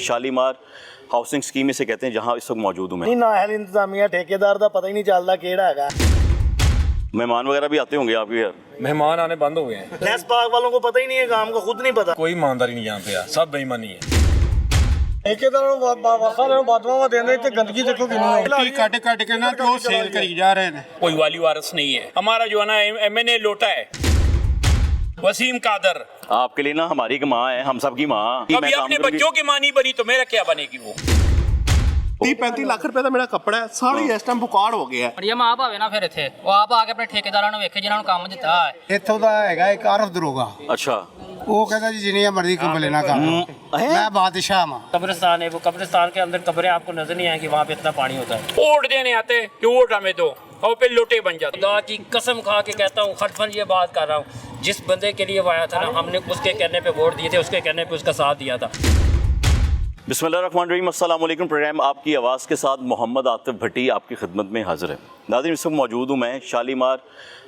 Shalimar housing scheme इसे कहते हैं, जहां इस वक्त मौजूद हूं मैं। नाअहल इंतजामिया ठेकेदार का पता ही नहीं चलता केड़ा है। मेहमान वगैरह भी आते होंगे आपके यार? मेहमान आने बंद हो गए हैं। लेस पाक वालों को पता ही नहीं है, काम को खुद नहीं पता। कोई ईमानदारी नहीं यहाँ पे, सब बेईमानी है। ठेकेदारों बादवा देने ते गंदगी देखो कितनी काटे काटे के ना तो सेल करी जा रहे हैं। कोई वाली वारस नहीं है हमारा, जो है ना MNA लोटा है वसीम कादर। आपके लिए ना हमारी एक माँ है, हम सब की माँ। कभी अपने बच्चों की माँ नहीं बनी तो मेरा क्या बनेगी वो? 30-35 ਲੱਖ ਰੁਪਏ ਦਾ ਮੇਰਾ ਕੱਪੜਾ ਹੈ, ਸਾਰੀ ਇਸ ਟਾਈਮ ਬੁਕਾਰ ਹੋ ਗਿਆ। ਮਰੀਮ ਆਪ ਆਵੇ ਨਾ ਫਿਰ ਇੱਥੇ, ਉਹ ਆਪ ਆ ਕੇ ਆਪਣੇ ਠੇਕੇਦਾਰਾਂ ਨੂੰ ਵੇਖੇ ਜਿਨ੍ਹਾਂ ਨੂੰ ਕੰਮ ਦਿੱਤਾ ਹੈ। ਇੱਥੋਂ ਦਾ ਹੈਗਾ ਇੱਕ ਆਰਫ ਦਰੋਗਾ, अच्छा ਉਹ ਕਹਿੰਦਾ ਜੀ ਜਿੰਨੀਆਂ ਮਰਜ਼ੀ ਕੰਪਲੇਨਾਂ ਕਰ ਲਓ, मैं बादशाह हूँ। कब्रिस्तान है, वो कब्रिस्तान के अंदर कब्रें आपको नजर नहीं आएंगी, वहाँ पे इतना पानी होता है। वोट देने आते कि वोट हमें दो और फिर लोटे बन जाते। खुदा की कसम खा के कहता हूँ, खटफन ये बात कर रहा हूँ, जिस बंदे के लिए वो आया था ना, हमने उसके कहने पे वोट दिए थे, उसके कहने पे उसका साथ दिया था। बिस्मिल्लाहिर्रहमानिर्रहीम, अस्सलाम वालेकुम। प्रोग्राम आपकी आवाज़ के साथ मोहम्मद आतिफ भट्टी आपकी खिदमत में हाजिर है। नाज़रीन, इस वक्त मौजूद हूँ मैं शालीमार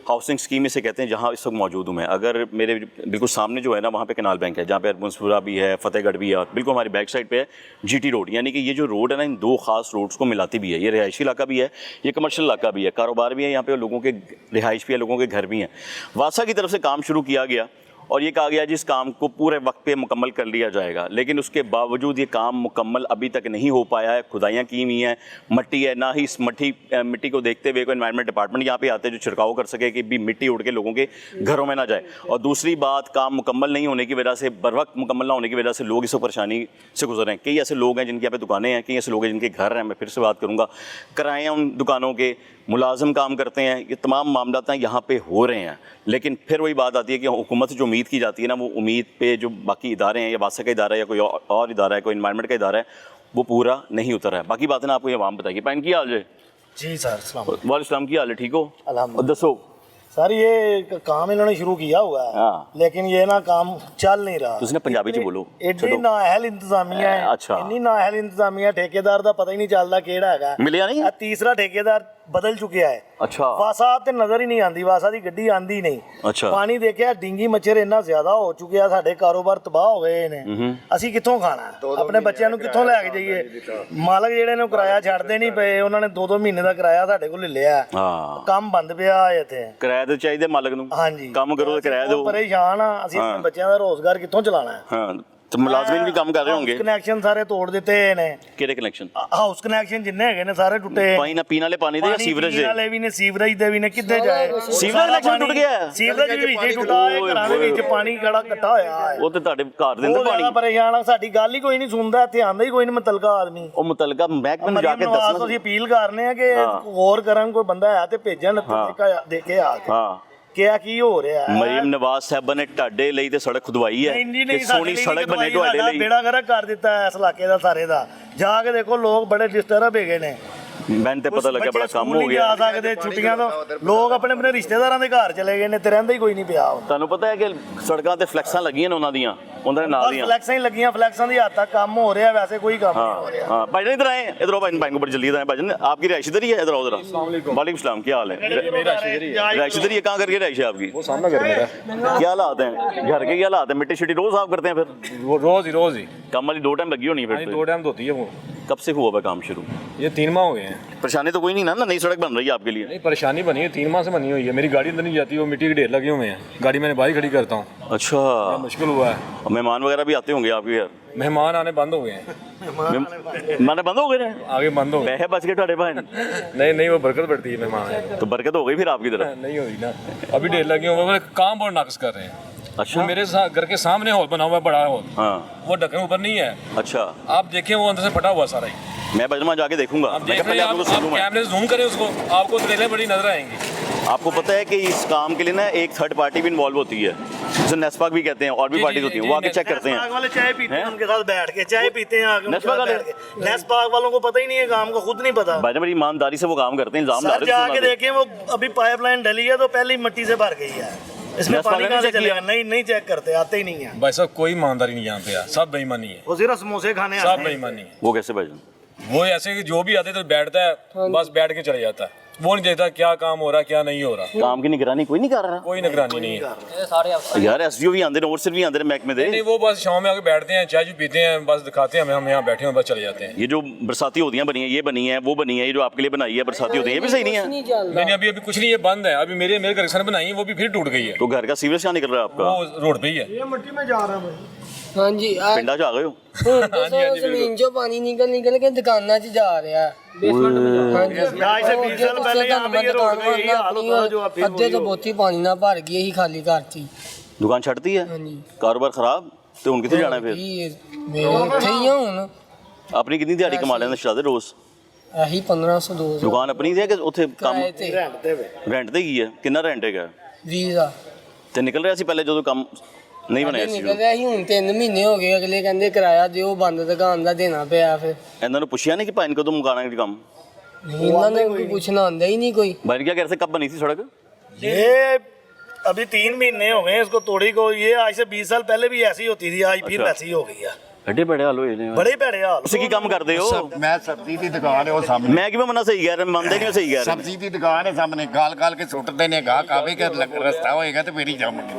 हाउसिंग स्कीम इसे कहते हैं, जहाँ इस वक्त मौजूद हूँ मैं। अगर मेरे बिल्कुल सामने जो है ना, वहाँ पे कनाल बैंक है, जहाँ पे मुंसपुरा भी है, फतेहगढ़ भी है, और बिल्कुल हमारी बैक साइड पे है GT रोड। यानी कि ये जो रोड है ना, इन दो खास रोड्स को मिलाती भी है। ये रिहायशी इलाका भी है, ये कमर्शियल इलाका भी है, कारोबार भी है, यहाँ पे लोगों के रिहाइश भी है, लोगों के घर भी हैं। वासा की तरफ से काम शुरू किया गया और ये कहा गया जिस काम को पूरे वक्त पे मुकम्मल कर लिया जाएगा, लेकिन उसके बावजूद ये काम मुकम्मल अभी तक नहीं हो पाया है। खुदाइयाँ की हुई हैं, मट्टी है, ना ही इस मिट्टी को देखते हुए कोई एनवायरनमेंट डिपार्टमेंट यहाँ पे आते हैं जो छिड़काव कर सके कि भी मिट्टी उड़ के लोगों के घरों में ना जाए। और दूसरी बात, काम मुकम्मल नहीं होने की वजह से, बर वक्त मुकम्मल ना होने की वजह से लोग इस परेशानी से गुजर रहे हैं। कई ऐसे लोग हैं जिनके यहाँ पे दुकानें हैं, कई ऐसे लोग हैं जिनके घर हैं। मैं फिर से बात करूँगा, किराए उन दुकानों के, मुलाजिम काम करते हैं, ये तमाम मामला यहाँ पे हो रहे हैं। लेकिन फिर वही बात आती है कि हुकूमत से जो उम्मीद की जाती है ना, वो उम्मीद पे जो बाकी इदारे हैं, या वासा का इदारा है या कोई और इदारा है, कोई इन्वायरमेंट का इदारा है, वो पूरा नहीं उतर रहा है। बाकी बातें ना आपको ये आवाम बताइए। पैन की हाल है जी सर, वालेकुम की हाल है, ठीक हो? अल्हम्दुलिल्लाह। दसो सर, ये काम इन्होंने शुरू किया हुआ है, हाँ। लेकिन ये ना काम चल नहीं रहा। तुझने पंजाबी च बोलो। एडी नाअहल इंतजामिया है, अच्छा। इन्नी नाअहल इंतजामिया, ठेकेदार का पता ही नहीं चलता केड़ा है। मिलिया नहीं? तीसरा ठेकेदार बदल चुकिया है। अच्छा। वासा ते नजर ही नहीं आती, वासा की गड्डी आंदी नहीं। अच्छा। पानी देखिया, डिंगी मच्छर इन्ना ज्यादा हो चुकिया, साडे कारोबार तबाह हो गए ने। ਅਸੀਂ ਕਿੱਥੋਂ ਖਾਣਾ, ਆਪਣੇ ਬੱਚਿਆਂ ਨੂੰ ਕਿੱਥੋਂ ਲੈ ਕੇ ਜਾਈਏ? ਮਾਲਕ ਜਿਹੜੇ ਨੇ ਕਿਰਾਇਆ ਛੱਡਦੇ ਨਹੀਂ ਪਏ, ਉਹਨਾਂ ਨੇ 2-2 ਮਹੀਨੇ ਦਾ ਕਿਰਾਇਆ ਸਾਡੇ ਕੋਲ ਲੈ ਲਿਆ। ਹਾਂ, ਕੰਮ ਬੰਦ ਪਿਆ ਹੈ ਇੱਥੇ। ਕਿਰਾਇਆ ਤੇ ਚਾਹੀਦਾ ਮਾਲਕ ਨੂੰ। ਹਾਂਜੀ, ਕੰਮ ਕਰੋ ਤੇ ਕਿਰਾਇਆ ਦਿਓ। ਪਰੇਸ਼ਾਨ ਆ ਅਸੀਂ, ਆਪਣੇ ਬੱਚਿਆਂ ਦਾ ਰੋਜ਼ਗਾਰ ਕਿੱਥੋਂ ਚਲਾਣਾ ਹੈ? ਹਾਂ, तो मुलाजमीन भी काम कर रहे होंगे। कनेक्शन सारे तोड़ दिते ने। किहड़े कनेक्शन? हाउस कनेक्शन जिन्ने हैगे ने सारे टुटे। पानी ना पीने वाले पानी दे या सीवरेज दे? पीने वाले भी ने, सीवरेज दे भी ने, किद्दे जाए? सीवरेज कनेक्शन टूट गया है। सीवरेज भी विच टुटा है, घरां दे विच पानी खड़ा इकट्ठा होया है। वो ते ਤੁਹਾਡੇ ਘਰ ਦੇ ਅੰਦਰ ਪਾਣੀ। परेशान आ, साडी गल ही कोई नहीं सुनदा, ਇੱਥੇ ਆਂਦਾ ਹੀ ਕੋਈ ਨਹੀਂ ਮੁਤਲਕਾ ਆਦਮੀ। ਉਹ ਮੁਤਲਕਾ ਮਹਿਕਮੇ ਨੂੰ ਜਾ ਕੇ ਦੱਸਣਾ। ਅਸੀਂ ਅਪੀਲ ਕਰਨੇ ਆ ਕਿ ਗੌਰ ਕਰਨ, ਕੋਈ ਬੰਦਾ ਹੈ ਤੇ ਭੇਜਣ, ਦੇ ਕੇ ਆ ਕੇ। ਹਾਂ, ਕਿਆ ਕੀ ਹੋ ਰਿਹਾ ਹੈ? ਮਰੀਮ ਨਵਾਜ਼ ਸਾਹਿਬ ਨੇ ਤੁਹਾਡੇ ਲਈ ਤੇ ਸੜਕ ਖੁਦਵਾਈ ਹੈ ਕਿ ਸੋਹਣੀ ਸੜਕ ਬਣੇ ਤੁਹਾਡੇ ਲਈ। ਬੇੜਾ ਗਰਕ ਕਰ ਦਿੱਤਾ ਹੈ ਇਸ ਇਲਾਕੇ ਦਾ ਸਾਰੇ ਦਾ। ਜਾ ਕੇ ਦੇਖੋ, ਲੋਕ ਬੜੇ ਡਿਸਟਰਬ ਹੈਗੇ ਨੇ। ਮੈਨੂੰ ਤੇ ਪਤਾ ਲੱਗਿਆ ਬੜਾ ਕੰਮ ਹੋ ਗਿਆ। ਆ ਸਕਦੇ ਛੁੱਟੀਆਂ ਤੋਂ ਲੋਕ ਆਪਣੇ ਆਪਣੇ ਰਿਸ਼ਤੇਦਾਰਾਂ ਦੇ ਘਰ ਚਲੇ ਗਏ ਨੇ ਤੇ ਰਹਿੰਦਾ ਹੀ ਕੋਈ ਨਹੀਂ ਪਿਆ। ਤੁਹਾਨੂੰ ਪਤਾ ਹੈ ਕਿ ਸੜਕਾਂ ਤੇ ਫਲੈਕਸਾਂ ਲੱਗੀਆਂ ਨੇ ਉਹਨਾਂ ਦੀਆਂ, ਉਹਨਾਂ ਦੇ ਨਾਲ ਦੀਆਂ ਫਲੈਕਸਾਂ ਹੀ ਲੱਗੀਆਂ, ਫਲੈਕਸਾਂ ਦੀ ਹੱਦ ਤੱਕ ਕੰਮ ਹੋ ਰਿਹਾ, ਵੈਸੇ ਕੋਈ ਕੰਮ ਨਹੀਂ ਹੋ ਰਿਹਾ। हाँ भाईजान इधर आए, इधर आओ भाई को बड़ी जल्दी आए भाईजान। आपकी रिहाइश इधर ही है? इधर आओ जरा। वालेकुम सलाम, क्या हाल है? रिहाइश इधर ही है? कहाँ करके रिहाइश है आपकी? वो सामने घर मेरा। क्या हालात हैं घर के? क्या हालात है? मिट्टी शिट्टी रोज साफ करते हैं फिर? रोज ही काम वाली 2 टाइम लगी होनी है फिर? 2 टाइम धोती है वो। कब से हुआ हुआ काम शुरू? ये 3 माह हो गए हैं। परेशानी तो कोई नहीं ना? नई सड़क बन रही है आपके लिए? नहीं, परेशानी बनी है, 3 माह से बनी हुई है। मेरी गाड़ी अंदर नहीं जाती, वो मिट्टी के ढेर लगे हुए हैं। गाड़ी मैंने बाहर खड़ी करता हूँ। अच्छा, मुश्किल हुआ है। मेहमान वगैरह भी आते होंगे आपके यार? मेहमान आने बंद हो गए हैं। मेहमान बंद हो गए? आगे बंद हो गए। पैसे बच गए ਤੁਹਾਡੇ भाई? नहीं, वो बरकत बढ़ती है मेहमान आए तो बरकत हो गई फिर आपकी तरफ? नहीं हुई ना, अभी ढेर लगे हुए हैं, काम बहुत नाकस कर रहे हैं। अच्छा, वो मेरे घर के सामने हॉल बना हुआ है, बड़ा हॉल। हाँ, वो ढक्कन ऊपर नहीं है। अच्छा, आप देखें, वो अंदर से फटा हुआ सारा ही। मैं बजमा जाके देखूंगा। आप देख रहे हैं, आप कैमरे से जूम करें उसको, आपको ट्रेलें बड़ी नजर आएंगी। आपको पता है कि इस काम के लिए ना एक थर्ड पार्टी भी इन्वॉल्व होती है, जिसे नेस्पाक भी कहते हैं, और भी पार्टीज होती हैं, वो आके चेक करते हैं। वाले चाय पीते हैं, उनके साथ बैठ के चाय पीते हैं आके। नेस्पाक वाले? नेस्पाक वालों को पता ही नहीं है, काम को खुद नहीं पता। भाई मेरी ईमानदारी से वो काम करते हैं, इल्जाम सर जाके देखें, वो अभी पाइपलाइन डली है तो पहले ही मिट्टी से भर गई है। इसमें पानी कहाँ से चलेगा? नहीं चेक करते, आते ही नहीं है भाई साहब। कोई ईमानदारी नहीं यहाँ पे यार, सब बेईमानी है। वो सिर्फ समोसे खाने सब बेईमानी है। वो कैसे भाईजान? वो ऐसे कि जो भी आते तो बैठता है, बस बैठ के चले जाता है। वो नहीं देखता क्या काम हो रहा क्या नहीं हो रहा, काम की निगरानी कोई नहीं कर रहा। कोई निगरानी नहीं है। ਇਹ ਸਾਰੇ ਅਫਸਰ यार एसडीओ भी आंदे ने और सिर भी आंदे ने महकमे दे। नहीं, वो बस शाम में आके बैठते हैं, चाय पीते हैं, बस दिखाते हैं हमें, हम यहाँ बैठे हैं, बस चले जाते हैं। ये जो बरसाती होती हैं बनी है, ये बनी है, वो बनी है, ये जो आपके लिए बनाई है बरसाती होती है, ये भी सही नहीं है। नहीं, अभी कुछ नहीं, ये बंद है। अभी मेरे कनेक्शन बनाई वो भी फिर टूट गई है। तो घर का सीवरेज कहाँ निकल रहा है आपका? वो रोड पे ही है। हाँ जी पिंडा च आ गए हो? जमीन चो पानी निकल के दुकाना च जा रहा है। हाँ जी आज से 20 साल पहले यहाँ पे ये रोड पे यही हाल होता था जो आप अद्धे तो बोती पानी ना भर गई ही खाली घर थी। दुकान छड़ती है, हाँ जी कारोबार खराब, तो हुन कितने जाना है फिर? ਇੱਥੇ ਹੀ ਆ ਹੁਣ अपनी कितनी दिहाड़ी कमा लेंदे शादे रोज? ਇਹੀ 1500 200 दुकान अपनी है कि ਉੱਥੇ ਕੰਮ ਕਿਰਾਏ ਤੇ ਰੈਂਟ ਤੇ ਵੇ ਰੈਂਟ ਤੇ ਹੀ ਹੈ? ਕਿੰਨਾ ਰੈਂਟ ਹੈਗਾ? ਵੀਜ਼ਾ ਤੇ ਨਿਕਲ ਰਿਹਾ ਸੀ ਪਹਿਲੇ ਜਦੋਂ ਕੰਮ ਨਹੀਂ ਬਣਿਆ ਸੀ? ਨਿਕਲ ਰਿਹਾ ਸੀ, ਹੁਣ 3 ਮਹੀਨੇ ਹੋ ਗਏ, ਅਗਲੇ ਕਹਿੰਦੇ ਕਿਰਾਇਆ ਦਿਓ, ਬੰਦ ਦੁਕਾਨ ਦਾ ਦੇਣਾ ਪਿਆ। ਫਿਰ ਇਹਨਾਂ ਨੂੰ ਪੁੱਛਿਆ ਨਹੀਂ ਕਿ ਭਾਈ ਕਦੋਂ ਮੁਕਾਣਾ ਹੈ ਕੰਮ? ਨਹੀਂ, ਇਹਨਾਂ ਨੇ ਕੋਈ ਪੁੱਛਣਾ ਆਉਂਦਾ ही नहीं कोई। भाई क्या कह रहे थे कब बनी थी सड़क? ये अभी 3 महीने हो गए इसको तोड़ी को। ये आज से 20 साल पहले भी ऐसी होती थी, आज फिर वैसी हो गई है। ਐਡੇ ਬੜੇ ਹਾਲ ਹੋਏ ਨੇ। बड़े भैड़े हाल। ਤੁਸੀਂ ਕੀ ਕੰਮ ਕਰਦੇ ਹੋ? ਮੈਂ ਸਬਜ਼ੀ ਦੀ ਦੁਕਾਨ ਹੈ ਉਹ ਸਾਹਮਣੇ। ਮੈਂ ਕਿਵੇਂ ਮਨਾ ਸਹੀ ਕਹਿ ਰਿਹਾ, ਮੰਨਦੇ ਨਹੀਂ ਸਹੀ ਕਹਿ ਰਿਹਾ। ਸਬਜ਼ੀ ਦੀ ਦੁਕਾਨ ਹੈ ਸਾਹਮਣੇ, ਗਾਲ ਕੇ ਸੁੱਟਦੇ ਨੇ, ਗਾਹਕ ਆਵੇਗਾ ਰਸਤਾ ਹੋਏਗਾ ਤੇ ਫੇਰ ਹੀ ਜਾਵਾਂਗੇ।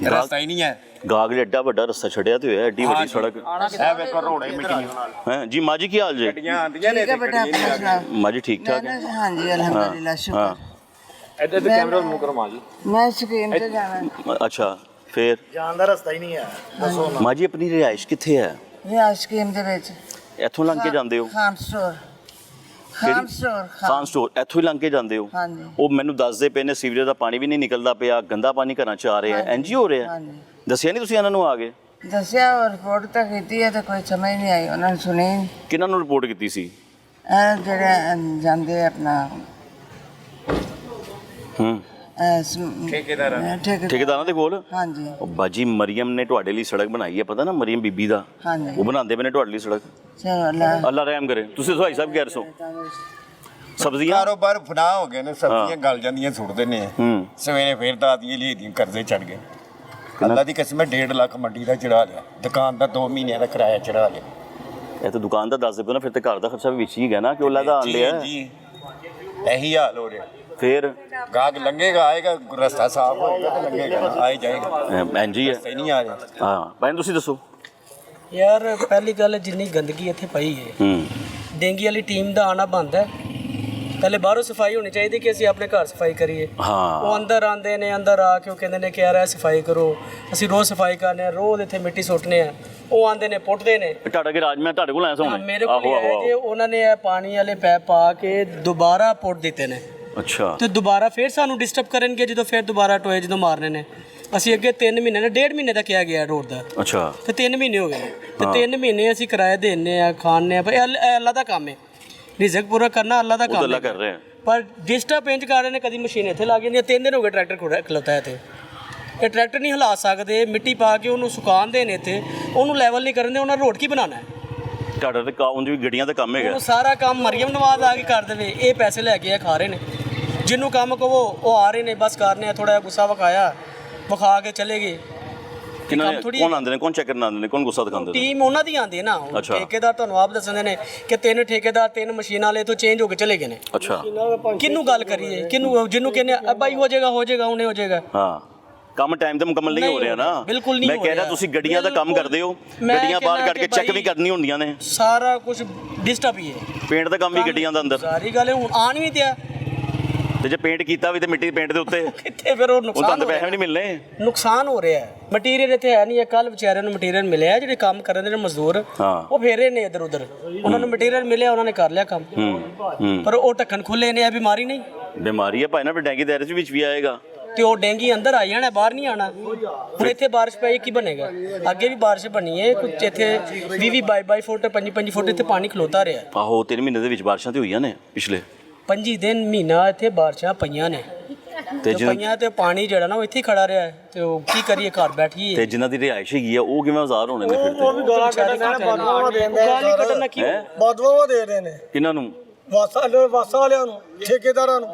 ਰਸਤਾ ਹੀ ਨਹੀਂ ਹੈ। ਗਾਗ ਨੇ ਐਡਾ ਵੱਡਾ ਰਸਤਾ ਛੱਡਿਆ ਤੇ ਹੋਇਆ, ਐਡੀ ਵੱਡੀ ਸੜਕ ਇਹ ਵੇਖੋ ਰੋੜੇ ਮਿੱਟੀਆਂ ਹੈ ਜੀ। ਮਾਂ ਜੀ ਕੀ ਹਾਲ ਜੇ? ਗੱਡੀਆਂ ਆਉਂਦੀਆਂ ਨੇ ਤੇ ਗੱਡੀਆਂ ਮਾਂ ਜੀ ਠੀਕ ਠਾਕ ਹੈ? हाँ जी अल्हम्दुलिल्लाह हाँ शुक्र। इधर कैमरा मुंह करो माँ जी। मैं स्क्रीन पे जाना अच्छा फिर जान का रस्ता ही नहीं है। दसो ना। ਮਾਂ ਜੀ ਆਪਣੀ ਰਿਹਾਇਸ਼ ਕਿੱਥੇ ਹੈ? ये स्कीम ਦੇ ਵਿੱਚ ਇੱਥੋਂ ਲੰਘ ਕੇ ਜਾਂਦੇ ਹੋ? ਖਾਨ ਸਟੋਰ ਖਾਨ ਸਟੋਰ ਇੱਥੋਂ ਹੀ ਲੰਘ ਕੇ ਜਾਂਦੇ ਹੋ? ਹਾਂਜੀ। ਉਹ ਮੈਨੂੰ ਦੱਸਦੇ ਪਏ ਨੇ ਸੀਵਰੇਜ ਦਾ ਪਾਣੀ ਵੀ ਨਹੀਂ ਨਿਕਲਦਾ ਪਿਆ, ਗੰਦਾ ਪਾਣੀ ਘਰਾਂ ਚ ਆ ਰਿਹਾ, ਇੰਜ ਹੀ ਹੋ ਰਿਹਾ। ਹਾਂਜੀ। ਦੱਸਿਆ ਨਹੀਂ ਤੁਸੀਂ ਇਹਨਾਂ ਨੂੰ ਆ ਕੇ? ਦੱਸਿਆ, ਰਿਪੋਰਟ ਤਾਂ ਕੀਤੀ ਹੈ ਤੇ ਕੋਈ ਸਮਝ ਨਹੀਂ ਆਈ, ਉਹਨਾਂ ਨੇ ਸੁਣੀ ਨਹੀਂ। ਕਿਹਨਾਂ ਨੂੰ ਰਿਪੋਰਟ ਕੀਤੀ ਸੀ? ਇਹ ਜਿਹੜੇ ਜਾਂਦੇ ਆਪਣਾ ਹੂੰ ਠੇਕੇਦਾਰਾਂ ਦੇ ਕੋਲ? ਹਾਂਜੀ ਉਹ ਬਾਜੀ ਮਰੀਮ ਨੇ ਤੁਹਾਡੇ ਲਈ ਸੜਕ ਬਣਾਈ ਹੈ, ਪਤਾ ਨਾ ਮਰੀਮ ਬੀਬੀ ਦਾ? ਹਾਂਜੀ ਉਹ ਬਣਾਉਂਦੇ ਪਏ ਨੇ ਤੁਹਾਡੇ ਲਈ ਸੜਕ। ਚਲੋ ਅੱਲਾਹ ਅੱਲਾ ਰਹਿਮ ਕਰੇ। ਤੁਸੀਂ ਭਾਈ ਸਾਹਿਬ ਕਹਿ ਰਹੇ ਹੋ ਸਬਜ਼ੀਆਂ ਕਾਰੋਬਾਰ ਫਨਾ ਹੋ ਗਏ ਨੇ, ਸਬਜ਼ੀਆਂ ਗਲ ਜਾਂਦੀਆਂ ਸੁੱਟਦੇ ਨੇ। ਸਵੇਰੇ ਫੇਰ ਦਾਦੀਆਂ ਲਈ ਕਰਜ਼ੇ ਚੜ ਗਏ। ਅੱਲਾ ਦੀ ਕਸਮ ਹੈ 1.5 ਲੱਖ ਮੰਡੀ ਦਾ ਚੜਾ ਲਿਆ, ਦੁਕਾਨ ਦਾ 2 ਮਹੀਨਿਆਂ ਦਾ ਕਿਰਾਇਆ ਚੜਾ ਲਿਆ। ਇਹ ਤਾਂ ਦੁਕਾਨ ਦਾ ਦੱਸ ਦੇ ਪਏ ਨਾ, ਫਿਰ ਤੇ ਘਰ ਦਾ ਖਰਚਾ ਵੀ ਵਿੱਚ ਹੀ ਗਿਆ ਨਾ ਕਿ ਉਹਲਾ ਦਾ ਆਂਦੇ ਆ। ਜੀ ਇਹੀ ਹਾਲ ਹੋ ਰਿਹਾ। ਫਿਰ ਗਾਹਕ ਲੰਘੇਗਾ ਆਏਗਾ, ਰਸਤਾ ਸਾਫ਼ ਹੋਏਗਾ ਤੇ ਲੰਘੇਗਾ ਨਾ, ਆਏ ਜਾਏਗਾ। ਇੰਜ ਹੀ ਹੈ। ਸਹੀ ਨਹੀਂ ਆ ਰਿਹਾ। ਹਾਂ ਭਾਈ ਤੁਸੀਂ ਦੱਸੋ। ਯਾਰ ਪਹਿਲੀ ਗੱਲ, ਜਿੰਨੀ ਗੰਦਗੀ ਇੱਥੇ ਪਈ ਹੈ, ਡੇਂਗੀ ਵਾਲੀ ਟੀਮ ਦਾ ਆਣਾ ਬੰਦ ਹੈ। ਪਹਿਲੇ ਬਾਹਰੋਂ ਸਫਾਈ ਹੋਣੀ ਚਾਹੀਦੀ ਕਿ ਅਸੀਂ ਆਪਣੇ ਘਰ ਸਫਾਈ ਕਰੀਏ। ਉਹ ਅੰਦਰ ਆਉਂਦੇ ਨੇ, ਅੰਦਰ ਆ ਕੇ ਉਹ ਕਹਿੰਦੇ ਨੇ ਕਿ ਯਾਰ ਇਹ ਸਫਾਈ ਕਰੋ। ਅਸੀਂ ਰੋਜ਼ ਸਫਾਈ ਕਰਨੇ ਆ, ਰੋਜ਼ ਇੱਥੇ ਮਿੱਟੀ ਸੁੱਟਨੇ ਆ। ਉਹ ਆਉਂਦੇ ਨੇ ਪੁੱਟਦੇ ਨੇ। ਤੁਹਾਡਾ ਕਿ ਰਾਜ ਮੈਂ ਤੁਹਾਡੇ ਕੋਲ ਆਇਆ ਸੀ ਹੁਣ? ਮੇਰੇ ਕੋਲ ਆਇਆ ਜੇ ਉਹਨਾਂ ਨੇ ਇਹ ਪਾਣੀ ਵਾਲੇ ਪੈਪ ਪਾ ਕੇ ਦੁਬਾਰਾ ਪੁੱਟ ਦਿੱਤੇ ਨੇ। ਅੱਛਾ। ਤੇ ਦੁਬਾਰਾ ਫਿਰ ਸਾਨੂੰ ਡਿਸਟਰਬ ਕਰਨਗੇ ਜਦੋਂ ਫਿਰ ਦੁਬਾਰਾ ਟੋਏ ਜਦੋਂ ਮਾਰਨੇ ਨੇ। ਅਸੀਂ ਅੱਗੇ 3 ਮਹੀਨੇ ਨੇ 1.5 ਮਹੀਨੇ ਦਾ ਕਿਹਾ ਗਿਆ ਰੋਡ ਦਾ। ਅੱਛਾ। ਤੇ 3 ਮਹੀਨੇ ਹੋ ਗਏ ਤੇ 3 ਮਹੀਨੇ ਅਸੀਂ ਕਿਰਾਇਆ ਦੇਣੇ ਆ, ਖਾਣੇ ਆ। ਪਰ ਇਹ ਅੱਲਾ ਦਾ ਕੰਮ ਹੈ, ਰਿਜ਼ਕ ਪੂਰਾ ਕਰਨਾ ਅੱਲਾ ਦਾ ਕੰਮ ਹੈ। ਅੱਲਾ ਕਰ ਰਹੇ ਆ। ਪਰ ਡਿਸਟਰਬ ਇੰਜ ਕਰ ਰਹੇ ਨੇ, ਕਦੀ ਮਸ਼ੀਨ ਇੱਥੇ ਲਾ ਜਾਂਦੀ ਹੈ। 3 ਦਿਨ ਹੋ ਗਏ ਟਰੈਕਟਰ ਖਲੋਤਾ ਹੈ ਤੇ ਇਹ ਟਰੈਕਟਰ ਨਹੀਂ ਹਿਲਾ ਸਕਦੇ। ਮਿੱਟੀ ਪਾ ਕੇ ਉਹਨੂੰ ਸੁਕਾਉਂਦੇ ਨੇ ਇੱਥੇ, ਉਹਨੂੰ ਲੈਵਲ ਨਹੀਂ ਕਰਨ ਦੇ। ਉਹਨਾਂ ਰੋਡ ਕੀ ਬਣਾਉਣਾ ਹੈ? ਤੁਹਾਡਾ ਤੇ ਉਂਝ ਵੀ ਗੱਡੀਆਂ ਦਾ ਕੰਮ ਹੈਗਾ। ਉਹ ਸਾਰਾ ਕੰਮ ਮਰੀਮ ਨਵਾਜ਼ ਆ ਕੇ ਕਰ ਦੇਵੇ। ਇਹ ਪੈਸੇ ਲੈ ਕੇ ਖਾ ਰਹੇ ਨੇ। ਜਿਹਨੂੰ ਕੰਮ ਕਹੋ ਉਹ ਆ ਰਹੇ ਨੇ, ਬਸ ਕਰਨੇ ਆ। ਥੋੜਾ ਜਿਹਾ ਗੁੱਸਾ ਵਿਖਾਇਆ, ਵਿਖਾ ਕੇ ਚਲੇ ਗਏ। ਕਿੰਨਾ ਕੌਣ ਆਉਂਦੇ ਨੇ, ਕੌਣ ਚੈੱਕ ਕਰਨ ਆਉਂਦੇ ਨੇ, ਕੌਣ ਗੁੱਸਾ ਦਿਖਾਉਂਦੇ ਨੇ? ਟੀਮ ਉਹਨਾਂ ਦੀ ਆਉਂਦੀ ਹੈ ਨਾ। ਠੇਕੇਦਾਰ ਤੁਹਾਨੂੰ ਆਪ ਦੱਸਦੇ ਨੇ ਕਿ 3 ਠੇਕੇਦਾਰ 3 ਮਸ਼ੀਨਾਂ ਵਾਲੇ ਤੋਂ ਚੇਂਜ ਹੋ ਕੇ ਚਲੇ ਗਏ ਨੇ। ਅੱਛਾ। ਕਿਹਨੂੰ ਗੱਲ ਕਰੀਏ, ਕਿਹਨੂੰ ਜਿਹਨੂੰ ਕਹਿੰਦੇ ਬਾਈ ਹੋ ਜਾਏਗਾ ਹੁਣੇ ਹੋ ਜਾਏਗਾ। ਹਾਂ ਕੰਮ ਟਾਈਮ ਤੇ ਮੁਕੰਮਲ ਨਹੀਂ ਹੋ ਰਿਹਾ ਨਾ। ਬਿਲਕੁਲ ਨਹੀਂ। ਮੈਂ ਕਹਿ ਰਿਹਾ ਤੁਸੀਂ ਗੱਡੀਆਂ ਦਾ ਕੰਮ ਕਰਦੇ ਹੋ, ਗੱਡੀਆਂ ਬਾਹਰ ਕੱਢ ਕੇ ਚੈੱਕ ਵੀ ਕਰਨੀ ਹੁੰਦੀਆਂ ਨੇ। ਸਾਰਾ ਕੁਝ ਡਿਸਟਰਬ ਹੀ ਹੈ। ਪੇਂਟ ਦਾ ਕੰਮ ਵੀ ਗੱਡੀਆਂ ਦਾ ਅੰਦਰ ਸਾਰੀ ਗੱਲ ਹੁਣ ਆਣ ਵੀ ਤਿਆ। ਤੇ ਜੇ ਪੇਂਟ ਕੀਤਾ ਵੀ ਤੇ ਮਿੱਟੀ ਪੇਂਟ ਦੇ ਉੱਤੇ ਕਿੱਥੇ ਫਿਰ ਉਹ ਉਹ ਤਾਂ ਪੈਸੇ ਵੀ ਨਹੀਂ ਮਿਲਨੇ। ਨੁਕਸਾਨ ਹੋ ਰਿਹਾ ਹੈ। ਮਟੀਰੀਅਲ ਇੱਥੇ ਹੈ ਨਹੀਂ। ਕੱਲ ਵਿਚਾਰਿਆਂ ਨੂੰ ਮਟੀਰੀਅਲ ਮਿਲਿਆ, ਜਿਹੜੇ ਕੰਮ ਕਰਨ ਦੇ ਨੇ ਮਜ਼ਦੂਰ, ਉਹ ਫੇਰੇ ਨੇ ਇੱਧਰ ਉੱਧਰ। ਉਹਨਾਂ ਨੂੰ ਮਟੀਰੀਅਲ ਮਿਲਿਆ, ਉਹਨਾਂ ਨੇ ਕਰ ਲਿਆ ਕੰਮ। ਪਰ ਉਹ ਢੱਕਣ ਖੁੱਲੇ ਨੇ। ਇਹ ਬਿਮਾਰੀ ਨਹੀਂ, ਬਿਮਾਰੀ ਹੈ ਭਾਈ ਨਾ। ਫਿਰ ਡੈਂਗੀ ਦਾਇਰੇ ਚ ਵਿੱਚ ਵੀ ਆਏਗਾ ਤੇ ਉਹ ਡੇਂਗੀ ਅੰਦਰ ਆ ਜਾਣਾ, ਬਾਹਰ ਨਹੀਂ ਆਣਾ। ਹੁਣ ਇੱਥੇ ਬਾਰਿਸ਼ ਪਈ ਕੀ ਬਣੇਗਾ? ਅੱਗੇ ਵੀ ਬਾਰਿਸ਼ ਬਣੀ ਹੈ ਕੁਝ ਇੱਥੇ 20-22 ਫੁੱਟ 25 ਫੁੱਟ ਇੱਥੇ ਪਾਣੀ ਖਲੋਤਾ ਰਿਹਾ। ਆਹੋ 3 ਮਹੀਨੇ ਦੇ ਵਿੱਚ ਬਾਰਿਸ਼ਾਂ ਤੇ ਹੋਈਆਂ ਨੇ ਪਿਛਲੇ 25 ਦਿਨ ਮਹੀਨਾ ਇੱਥੇ ਬਾਰਿਸ਼ਾਂ ਪਈਆਂ ਨੇ। ਤੇ ਪਈਆਂ ਤੇ ਪਾਣੀ ਜਿਹੜਾ ਨਾ ਉਹ ਇੱਥੇ ਹੀ ਖੜਾ ਰਿਹਾ ਹੈ। ਤੇ ਉਹ ਕੀ ਕਰੀਏ, ਘਰ ਬੈਠੀਏ। ਤੇ ਜਿਨ੍ਹਾਂ ਦੀ ਰਿਹਾਇਸ਼ ਹੈਗੀ ਆ ਉਹ ਕਿਵੇਂ ਆਜ਼ਾਦ ਹੋਣੇ ਨੇ ਫਿਰ? ਤੇ ਗਾਲਾਂ ਬਦਵਾਵਾ ਦੇ ਰਹੇ ਨੇ। ਕਿਹਨਾਂ ਨੂੰ? ਵਾਸਾਂ ਵਾਲਿਆਂ ਨੂੰ, ਠੇਕੇਦਾਰਾਂ ਨੂੰ।